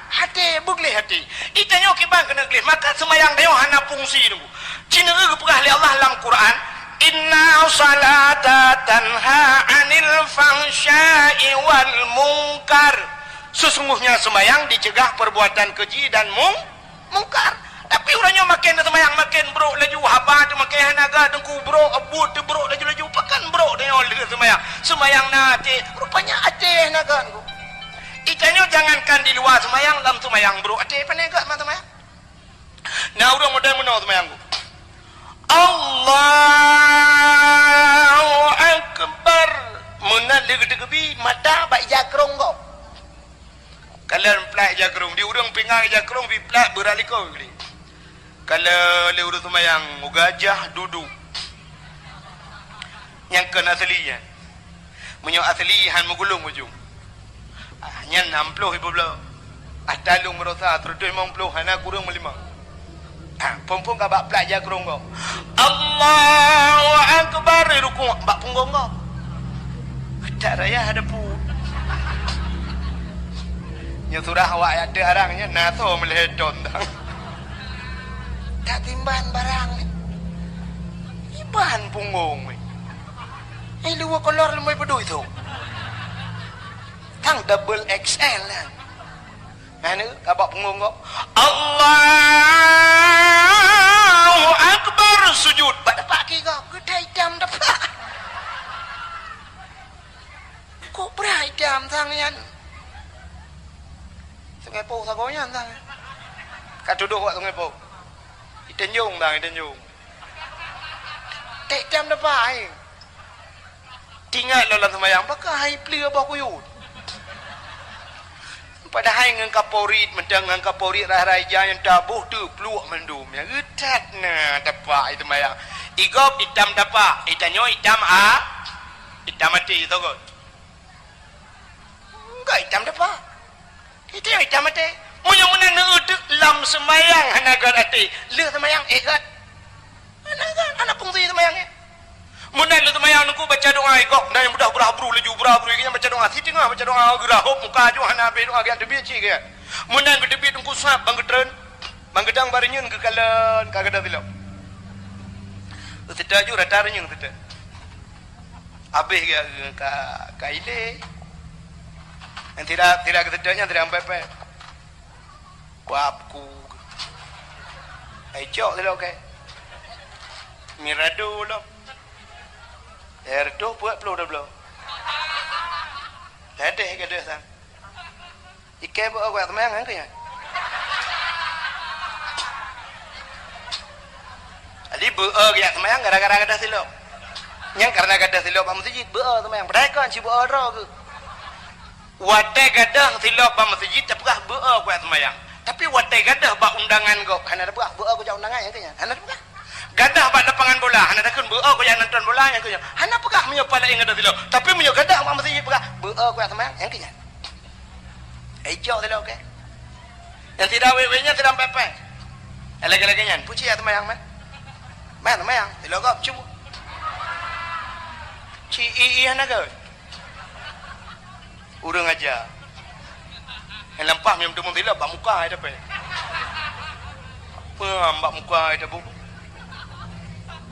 hati begleh hati itanya kibang kena gleh maka sembahyang dia hana fungsi nunggu cina gepegah oleh Allah dalam Quran inna salata tanha anil fahsya'i wal munkar sesungguhnya sembahyang dicegah perbuatan keji dan mungkar tapi orangnya makin sembahyang makin bro laju haba tu makin hanaga dengku bro abut tu bro laju pakan bro dia oleh sembahyang nanti rupanya ateh naga itanya jangankan di luar sembahyang dalam sembahyang bro ateh pandai enggak sembahyang nah orang model menau sembahyang Allahu Akbar menal deg-degebi mata bak jakrong kau kalian pelak jakrong di urang pingang jakrong bi pelak beraliko kalau le urang sembahyang gajah duduk yang kena aslinya menyo aslihan menggulung ujung nyan 60 ibu belah atalung merosa 350 hana kurang 5 pompong ka bak pelak jakrong kau Allahu Akbar ruku bak punggung kau tak raya ada pu nya surah awak ada arangnya nato meledon tak timban barang iban punggung luar kolor lemai pedu itu tang double XL lah mana kabak punggung kau Allahu Akbar sujud bak dapat kaki kau kedai jam dapat kok berai jam tangan sungai po sagonya tangan kat duduk kat sungai po itenjung tangan itenjung tek jam dapat tinggal dalam sembahyang pakai pelia bah kuyut padahal dengan kaporit mendengar kaporit raya yang tabuh tu peluk mendum yang getat nah dapat itu mayang igop hitam dapat itanyo hitam hitam mati tu kot enggak hitam dapat itu yang hitam mati munyo muna neutuk lam semayang hanagar ati le semayang gat anak fungsi semayangnya munan lu semayang nungku baca doa igop nah yang mudah berabru laju berabru yang baca doa siti ngah baca doa gerahop muka jo hana be doa gian debi ci ke munan be debi nungku sap banggetren bangedang barinyeun ke kalan kagada bilo tita ju rata renyung tita abeh ka ile yang tidak ketidaknya tidak sampai kuapku ai cok lo ke mirado lo erdo buat pelu dah belum ledeh ke dia san ike buat aku teman kan ke ya ali buat ya teman gara-gara kada silap yang karena kada silap pak masjid buat teman mereka si buat ro ke wate gadah silap pak masjid tapkah buat aku teman tapi wate gadah pak undangan kau hana buat aku jak undangan ya ke ya hana buat gadah pada lapangan bola hana takun beu ko yang nonton bola yang kunya hana pegah menyo pada ingat dilo tapi menyo gadah mak mesti pegah beu ko sama yang kunya ejo dilo ke yang tidak wewe-nya tidak pepe lagi-lagi nyan puji ya teman yang man teman yang dilo ko cubu ci hana ke urang aja yang lempah minum tu dilo bak muka ada pe mbak muka ada bu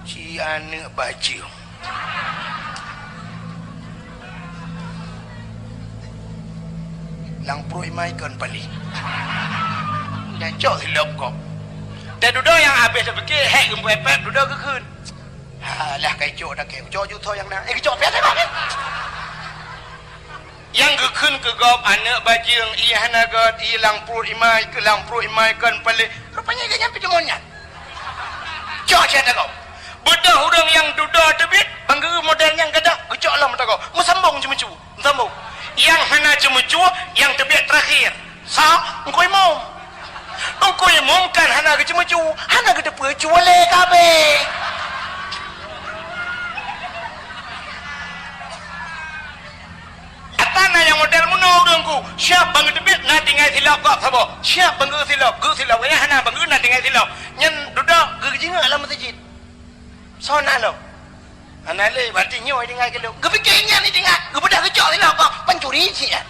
si ane baju lang pro imai kan pali dan cok silap kok dan duduk yang habis terfikir hek gembu epet duduk ke kun alah kai cok dah ke cok jutho yang nak cok biasa kok yang ke kun ke gop anak bajing iya hanagat ilang pro imai ke lang pro imai kan pali rupanya dia nyampe demonnya cok cerita kau bedah orang yang duduk tebit bangga model yang gadak gecok lah mata kau musambung cemucu musambung yang hana cemucu yang tebit terakhir engkau imam kan hana ke cemucu hana ke depan cuale kabe atana yang model muno orangku siap bangga tebit na tinggal silap kau sabo siap bangga silap yang hana bangga na tinggal silap nyen duduk gejinga dalam masjid sona lo anale berarti nyoy dengan ke lo gepikirnya ni dengan gebedah kecok ni lah kau pencuri sih ya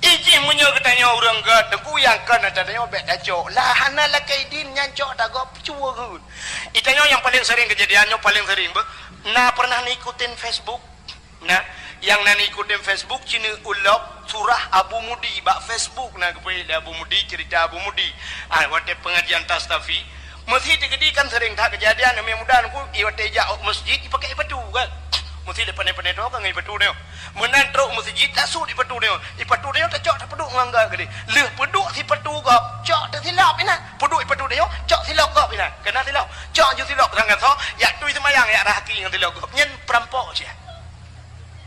iji munyo ketanya orang ke deku yang kan ada nyoy bet kacok lah hana lah kaidin nyancok dah kau cua ke itanya yang paling sering kejadiannya paling sering nah pernah ngikutin Facebook nah yang nani ikutin Facebook cina ulok surah Abu Mudi bak Facebook nah kepada Abu Mudi cerita Abu Mudi waktu pengajian Tastafi masjid digedi kan sering tak kejadian yang mudah aku iwate jak masjid dipakai batu kan masjid depan-depan itu kan ngai batu dia menan truk masjid tak su di batu dia tak cok tak peduk ngangga gede leh peduk si batu gop cok tak silap ina peduk batu dia cok silap gop ina kena silap cok ju silap sangat so ya tui semayang ya rahaki ngan silap gop nyen perampok je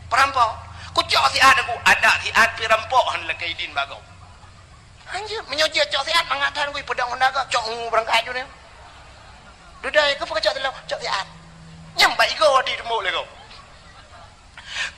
perampok ku cok si aku ada si perampok han la kaidin bagau anjir menyoji cok si mengatakan ku pedang honda cok berangkat ju dia dudai ke pekecak telah cak siat nyampai go di remuk lego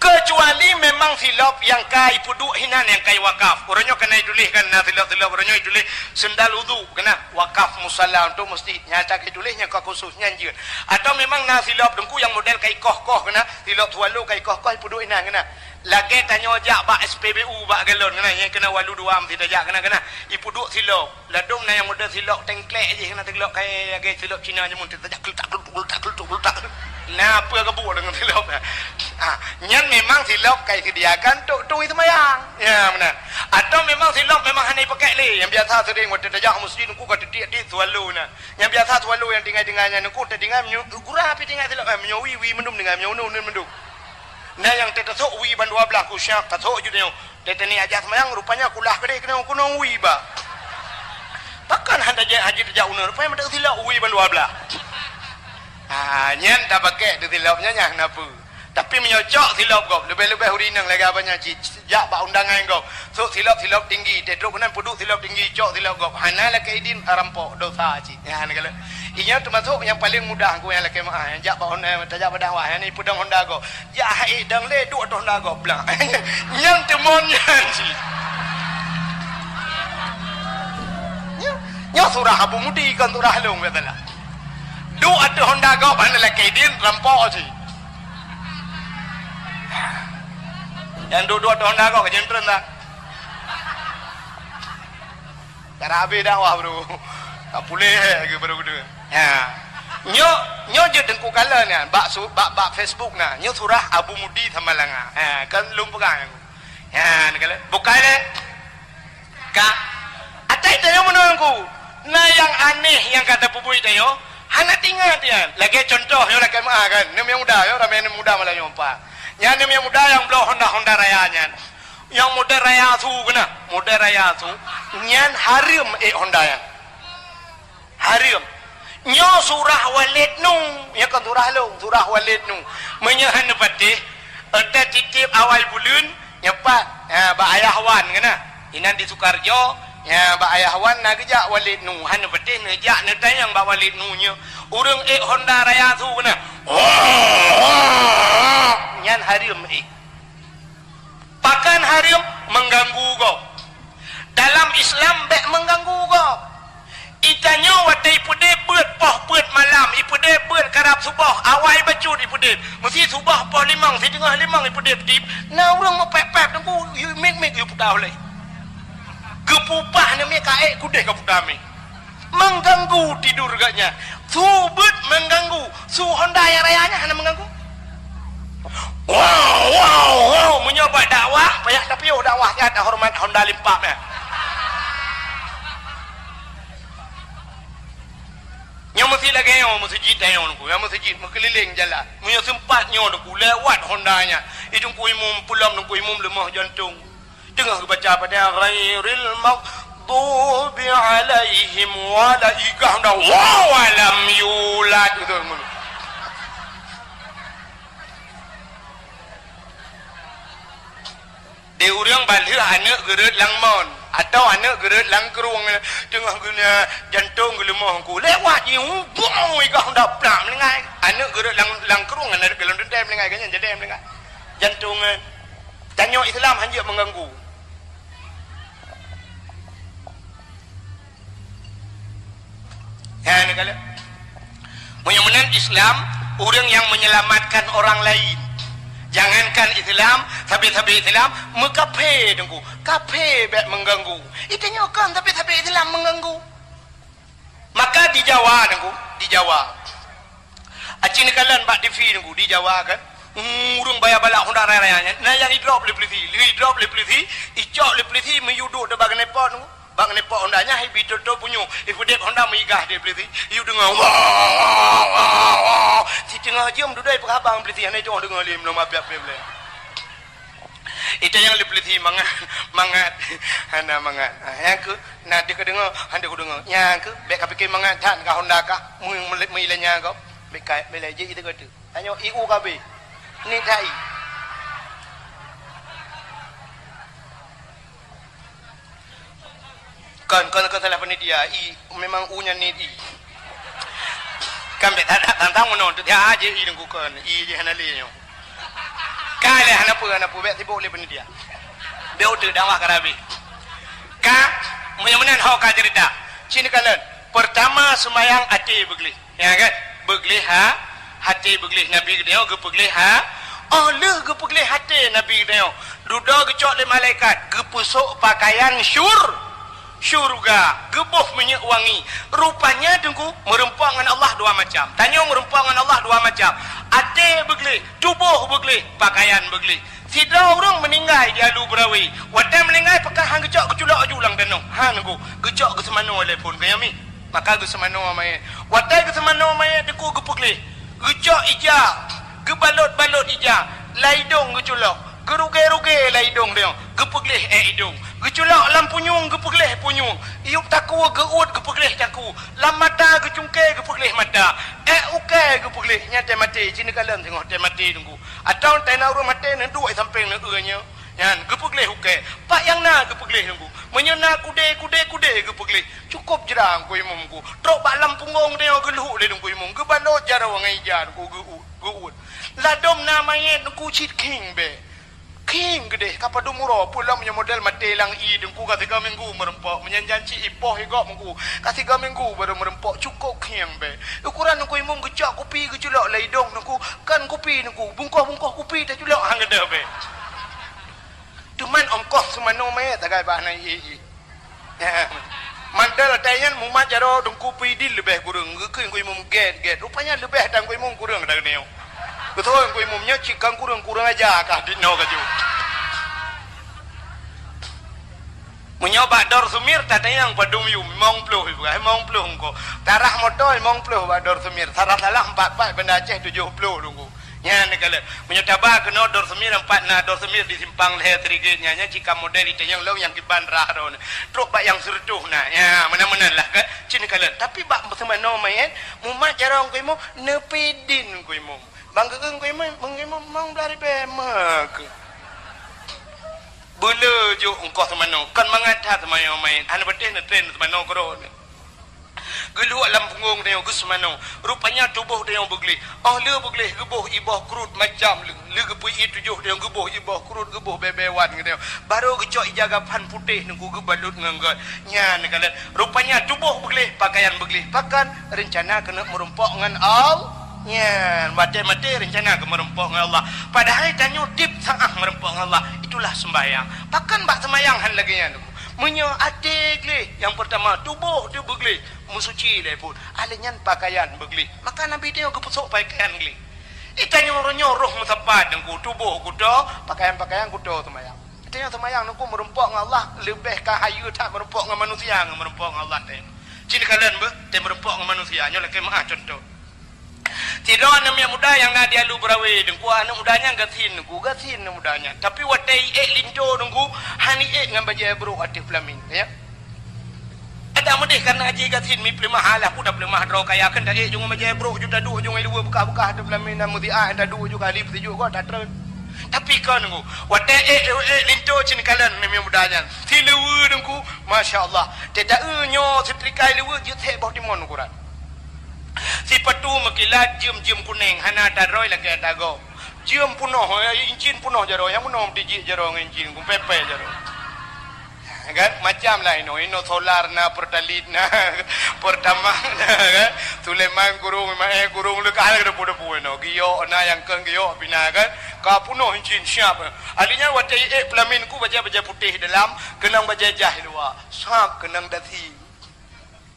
kecuali memang silap yang kai puduk hinan yang kai wakaf orangnya kena ditulis kan na silap orangnya ditulis sendal wudu kena wakaf musalla untuk mesti nyata ditulisnya kau khususnya anjir atau memang na silap dengku yang model kai koh kena silap walu kai koh puduk hinan kena lagi tanya jak bak SPBU bak galon kena yang kena walu dua mesti tajak kena ipuduk silap ladung na yang model silap tengklek aje kena silap kai lagi silap Cina je mun tajak kelutak nah apa kebuk dengan silap nyan memang silap kai sediakan tu itu mayang ya benar atau memang silap memang hanya pakai le yang biasa sering waktu tajak masjid ku kata dia walu na yang biasa walu yang tinggal-tinggalnya ku tinggal gurah api tinggal silap menyowi mendum dengan mendum nah yang tetasok wi ban 12 ku syak tasok ju dia teteni aja semayang rupanya kulah gede kena kuno wi ba takkan handa haji tajak unur rupanya mendak silap wi ban 12 nyen tak pakai di silapnya nyah napa Tapi menyocok silap kau. Lebih-lebih huri nang lagi abangnya jak bak undangan kau. So silap tinggi. Dedok kenan puduk silap tinggi, cok silap kau. Hana laki idin rampok dosa cik. Ya hana kala. Inya termasuk yang paling mudah aku yang laki mak. Yang jak bak Honda, tajak badah wah. Yang ni pudang Honda kau. Jak hai dang le duk atas Honda kau belang. Yang temonnya cik. Nya surah Abu Mudi kan surah long katalah. Duk atas Honda kau hana laki idin rampok cik. Yang duduk atas Honda kau kejentren tak? Tak habis dakwah bro. Tak boleh ke baru kedua. Ya. Nyo je dengku kala ni bak Facebook na. Nyo surah Abu Mudi Tamalanga. Kan lum pegang aku. Ya, nak kala. Bukan le. Ka. Atai tayo menunggu. Na yang aneh yang kata pupui tayo. Hana tinggal dia. Lagi contoh yo lagi mak kan. Ni yang muda yo, ramai ni muda malah nyompa. Yang ni yang muda yang belum Honda rayanya. Yang muda raya tu kena. Muda raya tu. Nyan harim Honda yang. Harim. Nyo surah walid nung. Ya kan surah long. Surah walid nung. Menyahan patih. Ada titip awal bulan. Nyepat. Ba ayah wan kena. Inan di Sukarjo. Ya ba ayah wan na gejak walid nung. Han patih ngejak ne tayang ba walid nungnya. Urang Honda raya tu kena. Nyan harim pakan harim mengganggu kau dalam Islam bek mengganggu kau itanya watai pude beut poh beut malam ipude beut karab subah awal bacut ipude mesti subah poh limang si tengah limang ipude tip na urang mepep-pep tengku you make you putah oleh gepupah ne me kaek kudeh ka putame mengganggu tidur gaknya su beut mengganggu su Honda yang rayanya hana mengganggu. Wow, menyoba dakwah, payah tapi dakwah ada hormat Honda limpah ya. Yang mesti lagi yang mesti jita yang aku, yang mesti jit mengkeliling jalan. Punya sempatnya aku lewat Hondanya. Itu ku imum pulang, ku imum lemah jantung. Tengah baca pada ghairil maghdubi alaihim walaikah dah walam yulad itu. Dia orang balik anak gerat langmon atau anak gerat langkerung tengah guna jantung gelemah ku lewat je bung ikah dah plak melengai anak gerat langkerung anak gelon dendam melengai kan jadi melengai jantung tanya Islam hanya mengganggu ya ni kala mudah-mudahan Islam orang yang menyelamatkan orang lain. Jangankan Islam, tapi Islam mekape dengku. Kape bet mengganggu. Itanya kan tapi Islam mengganggu. Maka di Jawa dengku, di Jawa. Acin kalan bak TV dengku di Jawa kan. Urung bayar balak Honda rayanya. Nah yang drop le polisi, icok le polisi meyuduk de bagan nepot dengku. Bang nepot Hondanya hibi toto punyo. Ibu dek Honda meigah de polisi. You dengar wah. Si tengah jam duduk perabang polisi hanya cuma dengar lim lama biar boleh. Itu yang le polisi mangat. Hana mangat. Yang ke nak dia dengar, handa ku dengar. Yang ke bek kapikir mangat tan ka Honda ka. Muilanya kau. Bek kai belaje itu kata. Tanya iu kabe. Ni tai. Kan salah penitia memang unya ni kan bet tantang menon tu dia aje i dengku kan je hana le nyo kan le hana pu bet tibo le penitia be utu dakwah karabi ka mudah-mudahan hok ka cerita sini kalian pertama semayang hati begli ya kan begli hati begli nabi dia ge begli oh le ge begli hati nabi dia duda gecok le malaikat ge pusuk pakaian syurga gebuh minyak wangi rupanya dengku merempang dengan Allah dua macam tanya merempang dengan Allah dua macam ate begli tubuh begli pakaian begli sidra orang meninggal di alu berawi wadah meninggal pakai hang gecok keculak julang danau nengku gecok ke semano oleh pun kayami maka ke semano amai wadah ke semano amai dengku gepegli gecok ija gebalot ija laidong geculak geruge laidong dia gepegli hidung Geculak lam punyung gepegleh punyung. Iup taku geut gepegleh taku. Lam mata gecungke gepegleh mata. Uke gepegleh nyate mati. Cina kalam tengok te mati tunggu. Atau tena urang mati nan duai samping nan nya. Yan gepegleh uke. Pak yang na gepegleh tunggu. Menyena kude gepegleh. Cukup jerang ku imumku. Trok bak lam punggung tengok geluh le tunggu imum. Gebalo jarang ngai jan ku geut. Ladom na mayet ku chit king be. King gede kapadu muro pulang punya model mati lang i dengku kasih 3 minggu merempok menyanjanci ipoh igok mengku kasih 3 minggu baru merempok cukup king be ukuran nengku imum gecak kopi geculak laidong nengku kan kopi nengku bungkoh kopi tak culak hang gede be tuman ongkoh semano me tagai bahna i mandal tayan mumat jaro dengku pi di lebih kurang ke nengku imum get rupanya lebih dan nengku imum kurang dak neo betul nengku imumnya cikang kurang aja kah di no kaju menyoba dor sumir tanya yang padum yu mong pluh engko tarah motor mong pluh ba dor sumir salah 4 benda Aceh 70 tunggu nya ne kala menyotaba kena dor sumir 4 na dor sumir di simpang leher trigenya nya jika model itu yang long yang kiban rah ron truk ba yang serduh na ya mana-mana lah ke cini kala tapi ba semano main mumat jarang ko imo nepidin ko imo bangga ko imo mong blari be mak bula jo engkau semano kan mengatah semano main ana betih na train semano kro gelu alam punggung dia gus semano rupanya tubuh dia begli le begli gebuh ibah krut macam le gebuh itu jo dia gebuh ibah krut gebuh bebewan dia baru gecok jaga pan putih nunggu gebalut nganggot nya nekalan rupanya tubuh begli pakaian begli pakan rencana kena merumpok ngan ya, mati rencana ke merempok dengan Allah. Padahal tanya tip sangah merempok dengan Allah. Itulah sembahyang. Pakan bak sembahyang han lagi yang menyo adik le. Yang pertama tubuh dia begli, musuci le pun. Alenyan pakaian begli. Maka Nabi dia ke pusuk pakaian gli. Itanya orang nyoroh musapat dengku tubuh kudo, pakaian kudo sembahyang. Itanya sembahyang nungku merempok dengan Allah lebih kahayu tak merempok dengan manusia, merempok dengan Allah teh. Cini kalian be, teh merempok dengan manusia. Nyolah kemah contoh. Tidak anak muda yang nak dia lu berawe dengku anak mudanya gatin mudanya tapi watai linto dengku hani ngan baje bro atif flamin ya ada mudih karena aji gatin mi plemah halah pun dah plemah dro kaya kan dah jung baje bro juta du jung lu buka atif flamin namu dia dah du juga kali tuju ko dah tren tapi kan dengku watai linto cin kalan mi mudanya tilu dengku masyaallah tidak nyo setrikai lu jute bah di mon Quran si patu makilat jum kuning hana taroi lagi tago jum punoh incin punoh jaro yang punoh diji jaro incin kum pepe jaro kan macam lah ino solar na pertalit na pertama kan Sulaiman gurung gurung le kala de podo no giyo na yang keng giyo bina kan ka punoh incin siap alinya watai pelamin ku baja putih dalam kenang baja jah luar sak kenang dasi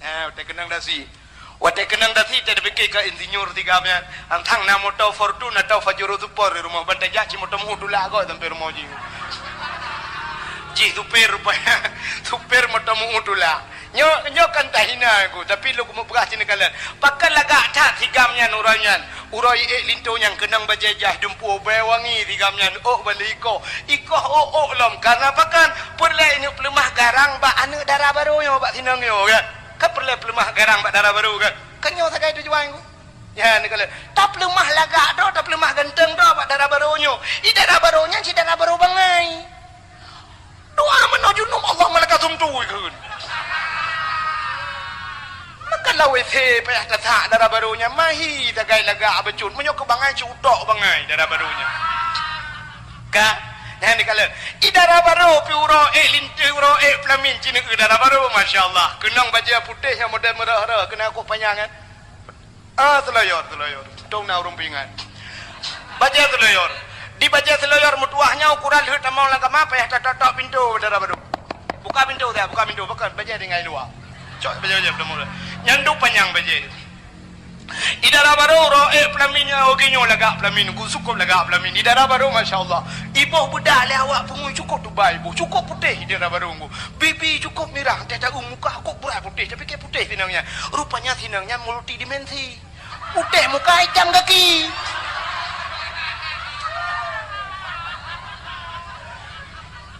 watai kenang dasi watai kenang dasi tak fikir ke insinyur tiga punya antang na motor Fortuna atau Fajro Super rumah bantai jaci motor muhudula kau sampai rumah ji super rupanya super motor muhudula nyo kan tahina aku tapi lu mau bekas sini kalian pakai lagak tak tigamnya nuranyan urai linto yang kenang bajajah dumpu bewangi tigamnya baliko iko lom karena pakan perlai nyuk lemah garang ba anu darah baru yo bak sinang yo kan kan perlu pelemah garang bak darah baru kan kan nyawa sakai tujuan ku ya ni kalau tak pelemah lagak do tak pelemah ganteng do bak darah baru nyo i darah barunya si darah baru bangai doa menuju nom Allah malaikat sumtu kan maka lawe se payah tak darah barunya mahi sakai lagak becun menyok ke bangai cutok bangai darah barunya kan yang ni kalau idara baru piuro linturo pelamin cina idara baru masyaallah kenang baju putih yang model merah kena aku panjangan seloyor tong na rumpingan baju seloyor di baju seloyor mutuahnya ukuran lihat mau langkah apa ya tok pintu idara baru buka pintu bukan baju dengan luar cok baju belum nyandu panjang baju idara baru pelaminnya oginyo lagak pelamin ku cukup lagak pelamin idara baru masyaallah ibu budak le awak pungui cukup dubai bu cukup putih idara baru ku bibi cukup merah tak muka aku berat putih tapi ke putih sinangnya rupanya sinangnya multidimensi putih muka hitam kaki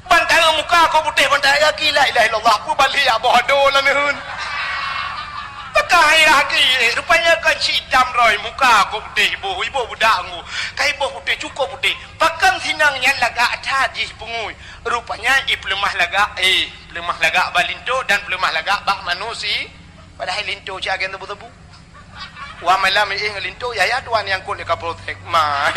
bantang muka kau putih pandai lagi la ilaha illallah aku balik ya bodoh lah nehun. Pakai lagi rupanya kan hitam roy muka kau putih ibu budak aku. Kai ibu putih cukup putih. Pakan sinangnya lagak caji pengui. Rupanya pelemah lagak balinto dan pelemah lagak bak manusia. Padahal linto jaga tebu-tebu. Wa malam linto ya tuan yang kau dekat protek mai.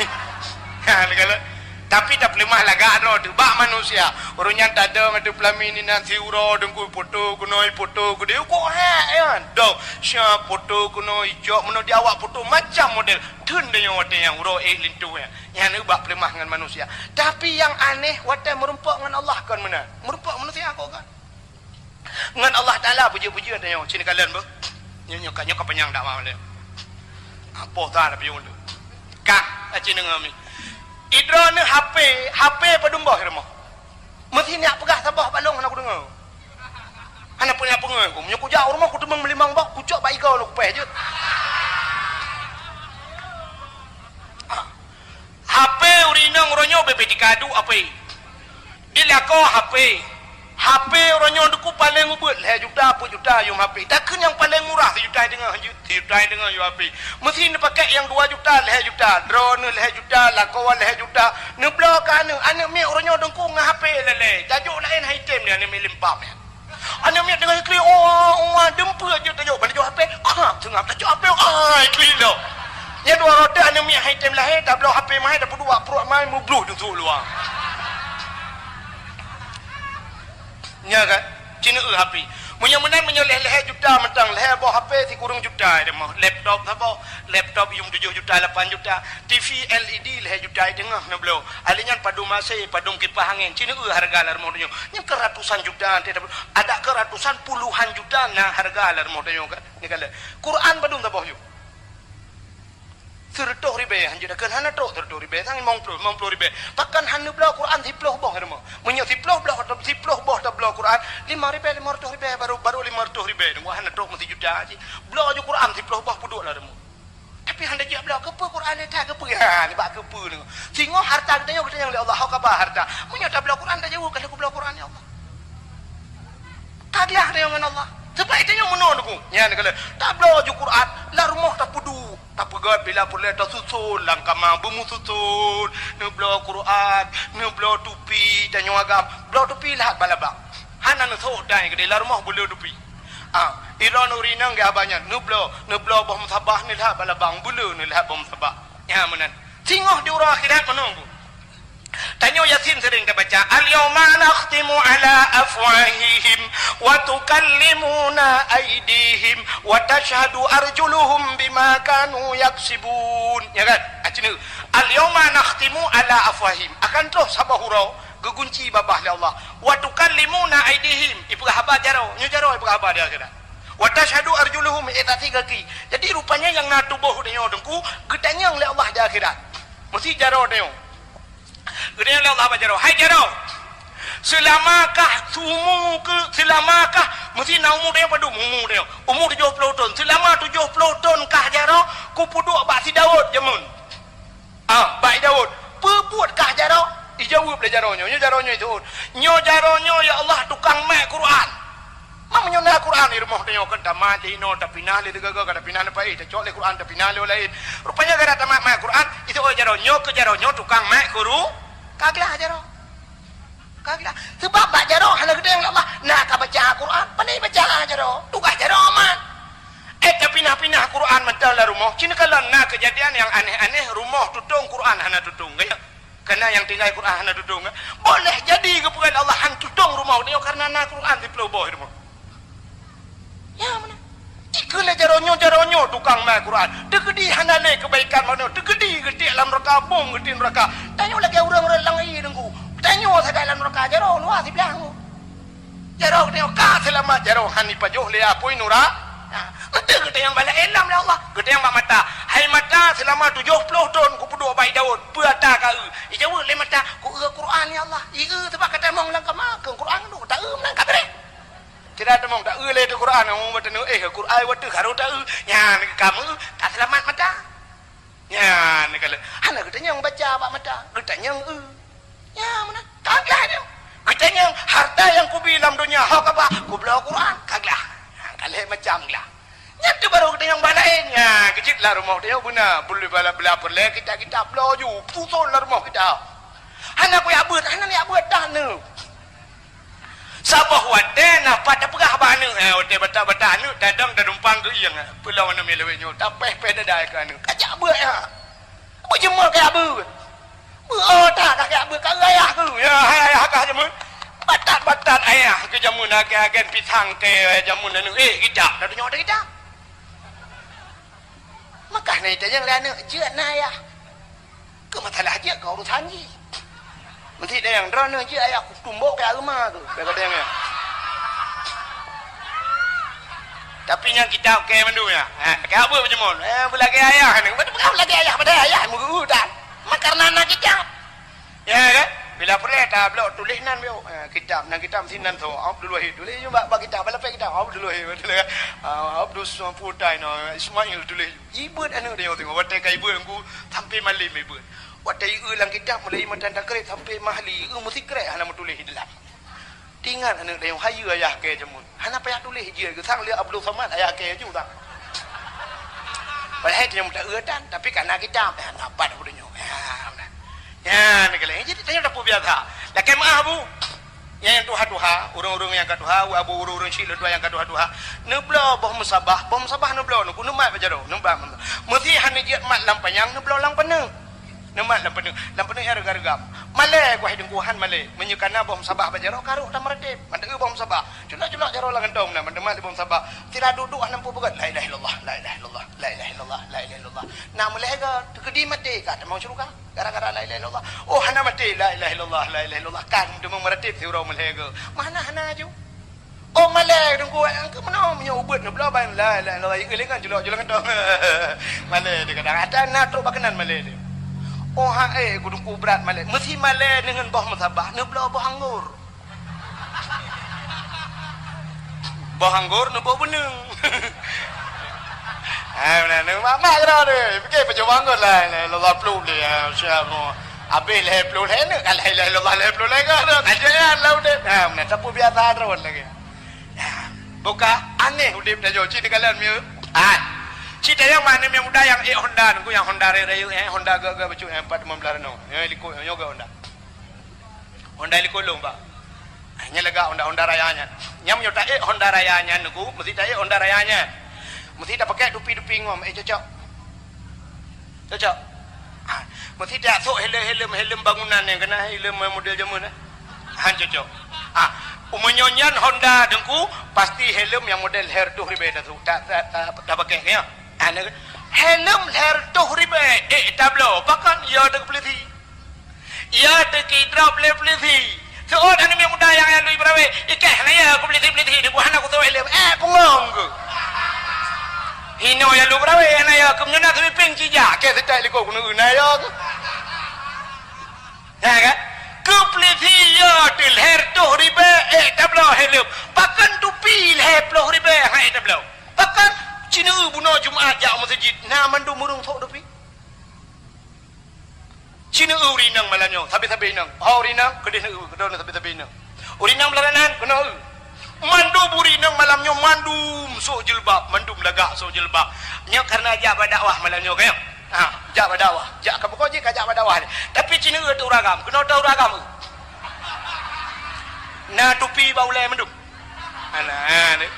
Tapi tak pelemah lagak ro tu bak manusia. Orangnya tak ada ngadu pelamini nanti uro dengku foto kunoi foto gede ko ha kan. Do sya foto kunoi jok meno dia awak foto macam model tun dia wate yang uro lintu ya. Yang bak pelemah dengan manusia. Tapi yang aneh wate merumpak dengan Allah kan mana? Merumpak manusia kau kan. Dengan Allah Taala puji-puji ada yang sini kalian bu. Nyonya kepenyang dak mau dia. Apa tak ada pion tu. Kak acin ngami. Idra ni HP padung bawah rumah. Mesti nak pegah sabah balong aku dengar. Ana punya pengen aku, menyo ku jauh rumah ku temang melimang bak, ku cok baik kau lu pe je. HP urinang ronyo bebe dikadu apa? Dia ko HP ronyo duku paling ubut leh juta apa juta yum HP. Takkan yang paling murah juta dengan yo HP. Mesti ni pakai yang 2 juta leh juta, drone leh juta, lakowan leh juta. Ni blok kan ane mi ronyo dengku ngah HP lele. Tajuk lain item ni ane mi limpam ya. Ane mi dengan kli dempu je tajuk pada HP. Tengah tajuk HP kli do. Ya 2 roda ane mi item lahir dah blok HP mai dah dua pro mai mu blue dengku luar. Nya kan cina HP menyan leh juta mentang leh bawa HP si kurang juta dia mah laptop apa laptop yung 7 juta 8 juta TV LED leh juta tengah na belo alinya padu masih padung kipas angin cina harga lar modnya nya ke ratusan juta ada ke ratusan puluhan juta nah harga lar modnya kan ni kala Quran padung ta boh yo sertoh ribe hanjur kan hana tok sertoh ribe sang mong plo ribe pakan hanu blo Quran diploh boh remo menyo diploh boh ta blo Quran 5 ribe baru 500 ribe ngwa hana tok mesti juta ji blo ju Quran diploh boh puduk lah remo tapi handa je blo ke Quran ni tak ke ni bak ke ni singo harta kita yang oleh Allah ka ba harta menyo ta blo Quran dah jauh kalau ku blo Quran ya Allah kaglah dengan Allah sebab itu yang menon aku nya kala tak blo ju Quran la rumah tak pudu tak pegat bila boleh tak susul langkama bemu susul ne blo Quran ne blo tupi dan nyagam blo tupi lah balabak hana ne so dai ke la rumah boleh tupi iran urinang ga banyak ne blo bom sabah ni lah balabang bulu ni lah bom sabah ya menan singoh di urang akhirat menunggu Tanyo Yasin sering kita baca al-yawma nakhtimu ala afwahihim wa tukallimuna aydihim wa tashhadu arjuluhum bima kanu yaksibun ya kan acina al-yawma nakhtimu ala afwahihim akan terus sabah hurau gegunci babah li Allah wa tukallimuna aydihim ibu habar jaro nyu jaro ibu habar dia kira wa tashhadu arjuluhum etati kaki jadi rupanya yang na tubuh dia dengku gedanya oleh Allah di akhirat mesti jaro dia Gede Allah apa jaro? Hai jaro. Selamakah mesti na umur dia padu umur dia. Umur 70 tahun. Selama 70 tahun kah jaro ku puduk bak si Daud jemun. Bak Daud. Pebuat kah jaro? Dijawab dah jaronyo. Nyo jaronyo itu. Nyo jaronyo ya Allah tukang mak Quran. Mam nyo na Quran di rumah dia kan tamat lino tapi nah le degaga kada pinah na pai cok le Quran tapi nah le lain. Rupanya kada tamat mak Quran itu jaronyo ke jaronyo tukang mak guru. Kaglah jaro. Kaglah. Sebab bak jaro hana gede yang Allah. Nak ka baca Quran, pandai baca jaro. Tugas jaro man. Tapi pinah Quran mental rumah. Cina kalau nak kejadian yang aneh-aneh rumah tutung Quran hana tutung. Karena yang tinggal Quran hana tutung. Boleh jadi kepulan Allah han tutung rumah dia karena nak Quran di pulau bawah rumah. Ya mana? Ikulah jaronyo tukang mak Quran. Tegedi hana le kebaikan mana? Tegedi gede alam neraka bom gede neraka. Tanya lagi orang-orang langai dengku. Tanya saya dalam neraka jaro luar si belang. Jaro dia ka selamat jaro hani pajoh le apoi nura. Gede yang bala elam lah Allah. Gede yang mata. Hai mata selama 70 tahun ku puduk baik Daud. Puata ka Ijawu le mata ku Quran ya Allah. Sebab kata mong lang ka mak Quran tu tak lang ka bre. Kira ada mong tak le tu Quran mong batenu Quran watu karo tak nya kamu tak selamat mata. Ya ni kala. Hana kita yang baca apa mata. Kita yang ya mana? Kagak dia. Kita yang harta yang ku bilang dunia hak apa? Ku bela Quran kaglah. Kalau macam lah. Nyata baru kita yang balainya. Kecil lah rumah dia guna. Boleh bela perle kita bela ju. Tutul lah rumah kita. Hana ku ya buat, hana ni buat dah ni. Sabah wadah nak pada pegah banu. Wadah bata anu dadang dadumpang ke yang pulau mana melewetnya. Tapeh dah kan. Kajak buat ya. Buat jemur kayak apa? Oh tak kayak apa? Kau ayah ku. Ya ayah kah jemur. Batat ayah ke jamun agen pisang ke jamun anu. Kita dah tunjuk dah kita. Makah ni dia yang lain je na ayah. Ke masalah je kau urusan je. Mesti dia yang drone je ayah aku tumbuk ke rumah tu. Dia kata yang ni. Tapi yang kita okey mandu ya. Ke apa macam mon? Belagi ayah ni. Bukan belagi ayah pada ayah mu dan. Makarna nak kita. Ya kan? Bila pereta blok tulis nan bio. Kitab nang kitab sinan tu. Abdul Wahid tulis je bab kitab balapai kitab Abdul Wahid betul kan? Abdul Putai no Ismail tulis. Ibu anu dia tengok watai kai ibu aku sampai malam ibu. Watai ulang kitab mulai matan takret sampai mahli. Mesti kret hana tulis dalam. Tinggal anak dia hayu ayah ke jamun. Hana payah tulis je ke sang dia Abdul Samad ayah ke ju tak. Padahal dia muda dan tapi karena kitab dapat budenya. Ya, ni kalau jadi tanya dapat biasa. Lakai maaf bu. Yang tuha-tuha, urung-urung yang katuha, abu urung-urung cik dua yang katuha-tuha. Nebla boh musabah nebla nu kuno mat baca do. Nembak. Mesti hanya jiat mat lampanyang nebla lampana. Nemat lampana ya regam. Malai ku hidung kuhan malai. Menyukana bom sabah baca do karuk dan meredip. Mandek bom sabah. Celak-celak jaro lang entong na mandemat bom sabah. Tidak duduk nampu begat. La ilaha illallah, la ilaha illallah, la ilaha illallah, la ilaha illallah. Nak mulai ke kedi mati kat mau suruh kan? Gara-gara la ilaha illallah. Oh hana mati la ilaha illallah, la ilaha illallah. Kan demang meredip surau mulai ke. Mana hana ju? Oh malai dengku angke mana punya ubat nak belah bang la ilaha illallah. Ikan celak-celak entong. Malai dia kadang ada nak teruk bakanan malai dia. Oh kudungku berat malai. Mesti malai dengan boh musabah. Ni belah boh anggur. Boh anggur ni boh benung. Ni mak kena dia. Fikir macam anggur lah. Allah peluk dia. Siapa mu. Habis leh peluk leh ni. Kalau Allah leh peluk leh kan. Kajian lah udah. Sapu biasa terus lagi. Buka aneh udah dah jauh. Cik kalian miu. Cita yang mana yang muda yang Honda nunggu yang Honda rayu Honda ga baju 415 no. Yang liko yoga Honda. Honda liko lomba. Nya lega Honda rayanya. Nyam nyota Honda rayanya nunggu mesti tak Honda rayanya. Mesti tak pakai dupi-dupi ngom cocok. Cocok. Mesti tak sok helm bangunan yang kena helm model zaman cocok. Umonyan Honda dengku pasti helm yang model hair tu ribet tu tak pakai ya. Helm hair tu ribet tablo pakan ya dek peliti ya dek drop le peliti so dan yang muda yang lui brawe ikeh na ya aku peliti di buah aku tu helm pengong ke hino ya lu brawe na ya kumnyana tu ping cija ke sedai liko guna na ya kan ke peliti ya del hair tu ribet tablo helm pakan tupi hair tu ribet tablo pakan Cina bunuh Jumaat jak masjid. Nah mandu murung tok dopi. Cina urinang malanyo, sabi-sabi nang. Urinang kedih na kedon sabi-sabi nang. Urinang belaranan kena mandu burinang malamnyo mandum sok jilbab, mandum lagak sok jilbab. Nya karena jak dakwah malamnyo kaya. Jak dakwah. Jak ka pokok je ka jak dakwah ni. Tapi Cina tu ragam, kena tahu ragam. Nah tupi bau le mandum. Ni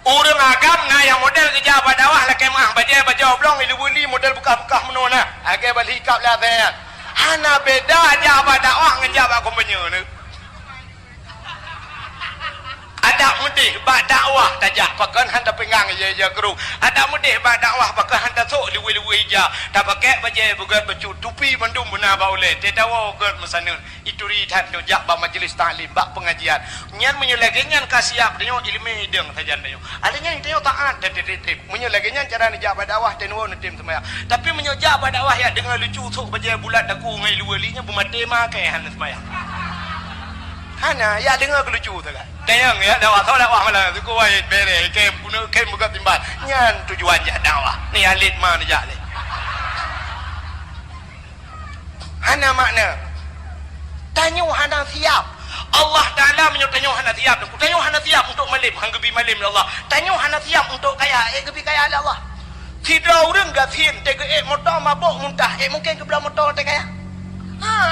Urang agam na yang model kerja badawah lah kemah baca oblong ilu buli model buka-buka menona. Agai balik hikap lah saya. Hana beda aja badawah ngejab aku menye. Ada mudih badakwah tajak pakan hanta pengang je gerung. Ada mudih badakwah pakan hanta sok liwi-liwi ja. Tak pakai baje bukan baju tupi mandum bena baule. Tetawa ger mesanun. Itu rihat tu jak ba majlis taklim ba pengajian. Nyan menyelagi nyan kasiap dia ilmu hidung sajan dia. Adanya dia taat tetep. Menyelagi nyan cara ni jak badakwah tenwo netim semaya. Tapi menyojak badakwah ya dengan lucu sok baje bulat daku ngai luwelinya bumate makai han semaya. Hana ya dengar kelucu tu kan. Tayang ya dakwah solat wah malah tu kau wait bere kem buka timbal. Nyan tujuan jak dakwah. Ni alit mana jak ni. Hana makna Tanya hana siap. Allah Ta'ala menyuruh hana siap. Tanya hana siap untuk malim. Hang gebi malim Allah. Tanya hana siap untuk kaya. Gebi kaya Allah. Tidak orang gatin. Tega motor mabuk muntah. Mungkin ke belah motor tega kaya.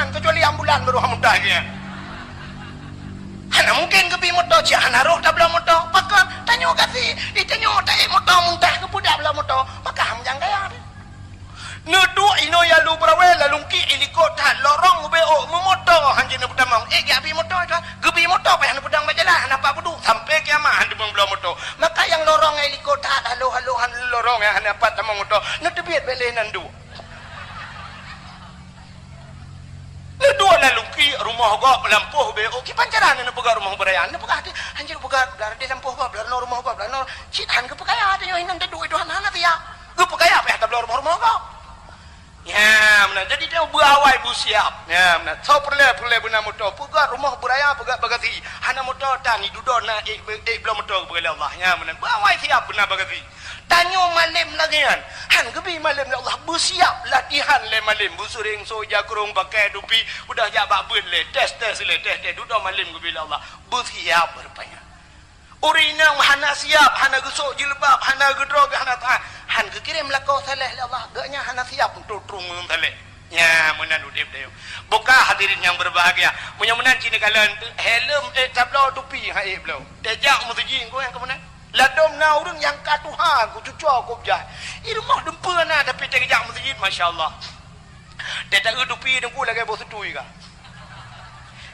Kecuali ambulan baru muntah dia. Hana mungkin gebi motor. Cik hana roh tak belah motor. Maka tanya gatin. Tanya tak motor muntah ke budak belah motor. Maka ham jangan kaya dia. Nudu ino ya lu brawe la lungki iliko tan lorong beo memoto hanjina pedamang gabi moto itu gebi moto pa han pedang bajalah napa pedu sampai kiamat han debang belah moto maka yang lorong iliko tan halo han lorong ya han apa tamang moto nudu biat bele nandu nudu la lungki rumah go lampuh beo ki pancaran na buga rumah berayan na buga hanjir buga belar de lampuh go belar rumah go belar cit han ke pakaya ada yo hinan dedu itu han ya ge pakaya pa ta belar rumah go. Ya, mana jadi dia berawai busiap. Ya, mana so perle guna motor. Puga rumah beraya puga bagati. Hana motor tani duduk na belum motor bagi Allah. Ya, mana berawai siap benar bagati. Tanyo malim lagi kan. Han gebi malim ya Allah busiap latihan le malim busuring soja kurung pakai dupi udah jabak bun le tes le tes duduk malim gebi Allah busiap berpanya. Urinang hana siap, hana gusuk jilbab, hana gedrog, hana tahan. Han kekirim lakau saleh Allah. Gaknya hana siap untuk turun saleh. Ya, menan udip dia. Buka hadirin yang berbahagia. Mudah-mudahan cina kalian helm tablau tupi hai blau. Tejak musjid ko yang kemudian. Ladom na urang yang katuha ko cucu ko jah. I rumah dempa na tapi tejak musjid masya-Allah. Tetak tupi dengku lagi bos tu juga.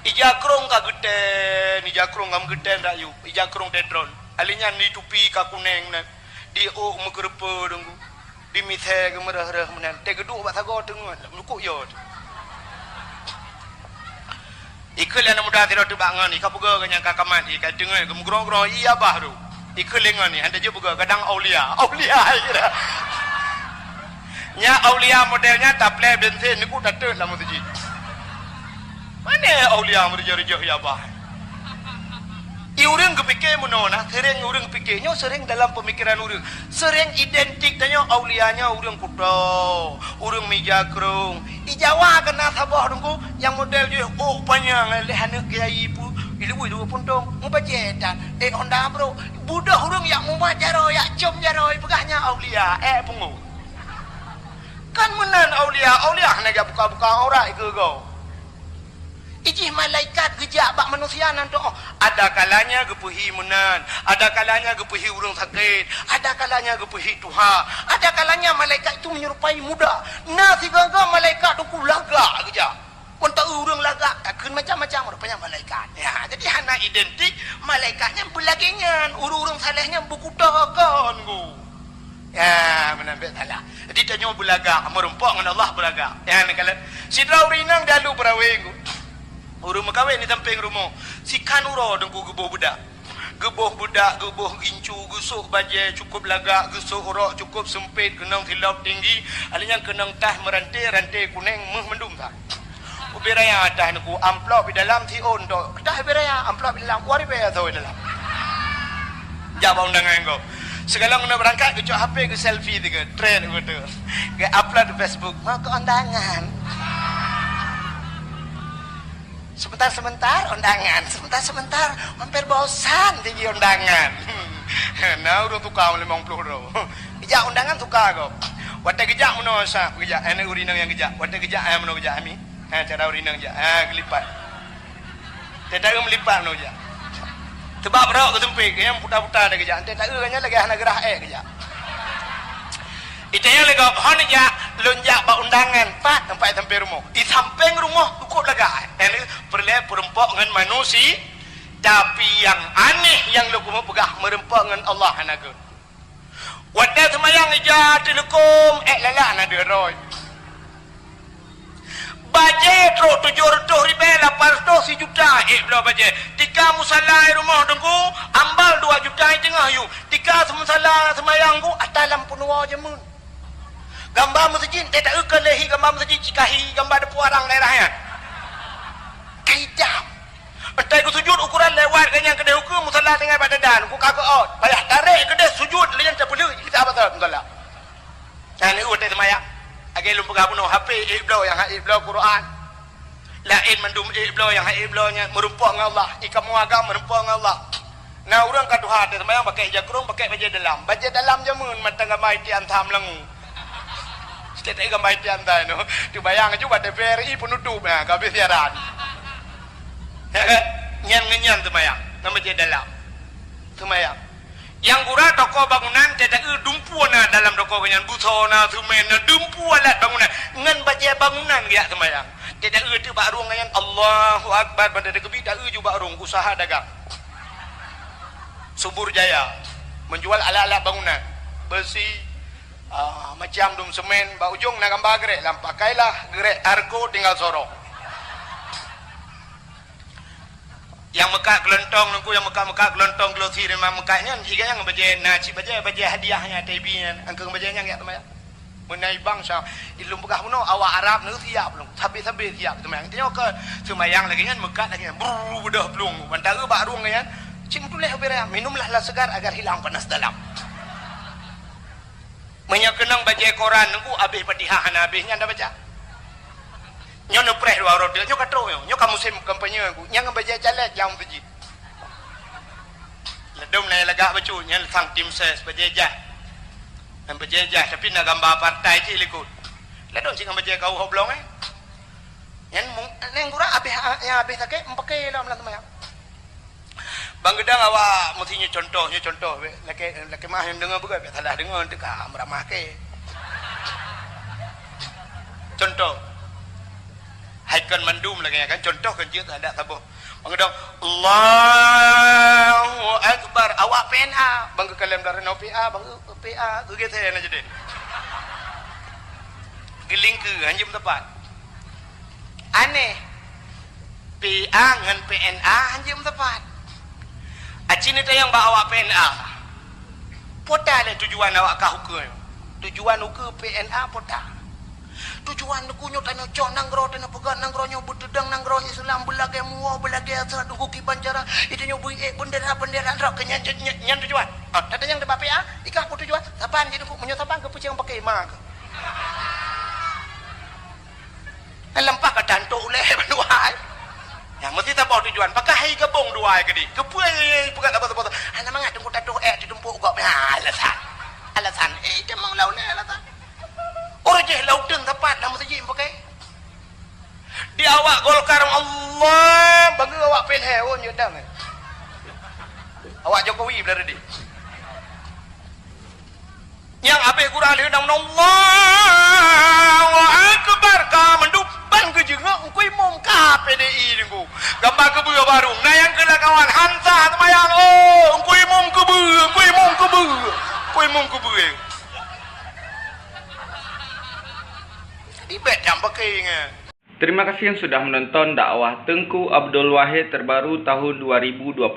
Ija krong ka geden, ija krong ngam geden rayu, ija krong tetron. Alinya ni tupi ka kuneng na. Di o mengkerepa dengku. Di mithe ke merah-merah menan. Te geduk bak sago tengok, lukuk yo. Ikul yang muda tidak tu bangan ni, kapuga kenyang kakaman ni, kat dengar gemgrong-grong iya bah tu. Ikul lengan ni, anda je puga kadang aulia kira. Nya aulia modelnya taple bensin ni ku tatet lah masjid. Mana aulia merja-reja ya bah. Orang kepikir menona, sering orang fikirnya sering dalam pemikiran orang, sering identik dengan aulianya orang kuda, orang meja kerung. Ijawa kena sabah dengku yang model je panjang lehana kiai pu, ilu itu pun dong mubajetan. Honda bro, budak orang yang mubajaro, yang cum jaro, pegahnya aulia, pungu. Kan menan aulia hanya buka-buka orang ke kau. Ijih malaikat gejak bak manusia nanti. Ada kalanya gepuhi menan, ada kalanya gepuhi urang sakit, ada kalanya gepuhi tuha, ada kalanya malaikat itu menyerupai muda. Nah sigaga malaikat tu lagak gejak. Untuk urang lagak takkan macam-macam rupanya malaikat. Ya, jadi hana identik malaikatnya belagingan, urang salehnya buku takkan go. Ya, menambil salah. Jadi tanya belaga, merempok dengan Allah belaga. Ya, kalau sidra urinang dalu beraweng. Urung makawin ni samping rumah. Si kanuro dengku geboh budak. Geboh incu, gusuk bajai cukup lagak, gusuk urok cukup sempit, kenang tilap tinggi, alinya kenang tah rantai kuning mendum tak. Ubiraya tah nuku amplop di dalam ti on do. Tah ubiraya amplop di dalam wari bayar tu dalam. Jawab undangan kau. Segala nak berangkat ke HP ke selfie tiga, trend betul. Ke upload di Facebook, mau ke undangan. Sebentar undangan, sebentar hampir bosan tinggi undangan. Nah udah tukar 50 ro. Gejak undangan tukar kau. Wata gejak mana sa? Gejak anak urinang yang gejak. Wata gejak ayam mana gejak ami? Cara urinang gejak. Gelipat. Tidak melipat mana gejak. Sebab berok ke sempit yang putar-putar ada gejak. Tidak kanya lagi anak gerah gejak. Itu yang lagi hon ya lonjak bak undangan pak tempat sampai rumah. Di samping rumah cukup lega. Ini perempok dengan manusia, tapi yang aneh yang lu mau pegah merempok dengan Allah hanaga. Wadah semayang ija telekom lala nada roy. Bajet ro 700,000 800 juta belah bajet. Tika musalla rumah dengku ambal 2 juta tengah yu. Tika musalla semayang ku atas lampu nuwa jemun. Gambar masjid tak ukur lehi gambar masjid cikahi gambar depu orang daerahnya. Kaidah. Entai ku sujud ukuran lewat kenyang kedai hukum musalla dengan badadan ku kagak out. Payah tarik kedai sujud lain tak boleh kita apa tak musalla. Dan ni utai semaya. Agi lu pegang puno HP iblau yang iblau Quran. Lain mendum iblo yang iblonya merumpah dengan Allah. Ikan muagam merumpah dengan Allah. Nah, orang kat Tuhan dia sembahyang pakai jagrung, pakai baju dalam. Baju dalam jamun mata gamai ti antam lengu. Sikit gamai ti antai no. Tu bayang juga TVRI penutup nah, habis siaran. Nyan sembahyang, nama baju dalam. Sembahyang. Yang gura toko bangunan tidak dumpu na dalam toko bangunan busona semen dumpu alat bangunan ngan baju bangunan dia sembahyang. Tidak tu baru ngayan Allahu Akbar pada dekebi tak juga baru usaha dagang. Subur Jaya menjual alat-alat bangunan besi macam dum semen ba ujung nak gambar gerek lam pakailah gerek argo tinggal sorok. Yang Mekah gelontong nunggu yang Mekah gelontong glosi memang Mekahnya jika yang baca naci baca hadiahnya TB-nya angkang bacanya enggak teman. Menai bangsa ilmu Mekah puno awak Arab nu siap belum sabi-sabi siap teman. Tengok ke semayang lagi kan Mekah lagi budah belum bantara baru kan cing tuleh berea minumlah lah segar agar hilang panas dalam. Menyakenang baca Quran nunggu habis Fatihah habisnya anda baca. Nyo no preh dua rodil nyo katro nyo kamu musim kampanye aku nyang baca caleg yang tuji. Ledom nai lagak bacu nyang sang tim ses bajajah. Dan bajajah tapi nak gambar partai je likut. Ledom sing baca kau hoblong Nyang neng kurang habis tak pakai dalam teman. Bang Gedang awak mestinya contoh laki mah yang dengar bukan salah dengar tu ka meramah ke. Contoh Haikal mandum lagi kan contoh kan dia tak ada tabuh. Bang Gedang Allahu Akbar awak PNA bang kalam dari no PA bang PA tu gitu ya jadi. Giling ke anjum tepat. Aneh PA dengan PNA anjum tepat. Acini tayang bawa PNA. Pota le tujuan awak kah hukum. Tujuan hukum PNA pota. Tujuan nukunyo tanyo cok nanggro tanyo pegat nanggro nyo betedang nanggro Islam belage muo belage asal nunggu ki banjara itu nyo bui bendera rak kenyan nyan tujuan. Oh, tata yang de PA ikah ku tujuan. Saban jadi ku menyo saban ke pucing pakai mak. Lempah ka tantuk le banduai. Yang mesti tak bawa tujuan pakai hai gabung dua ke di kepuai pegat apa ana mangat tunggu tato ditumpuk gok alasan dia mau lawan alasan orang je lauteng tepat dah mesti pakai di awak Golkar Allah bagi awak PNH oh nyedam awak Jokowi berada di yang apa kurang dia dong Allahu Akbar ka mendupan ke jengak kui mom ka PDI nunggu gambar kebu baru nah yang kena kawan Hansa temayang oh kui mom kebu di bet jam pakai Terima kasih yang sudah menonton dakwah Tengku Abdul Wahid terbaru tahun 2026.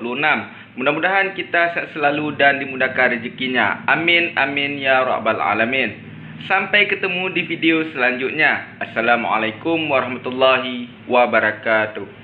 Mudah-mudahan kita sehat selalu dan dimudahkan rezekinya. Amin amin ya rabbal alamin. Sampai ketemu di video selanjutnya. Assalamualaikum warahmatullahi wabarakatuh.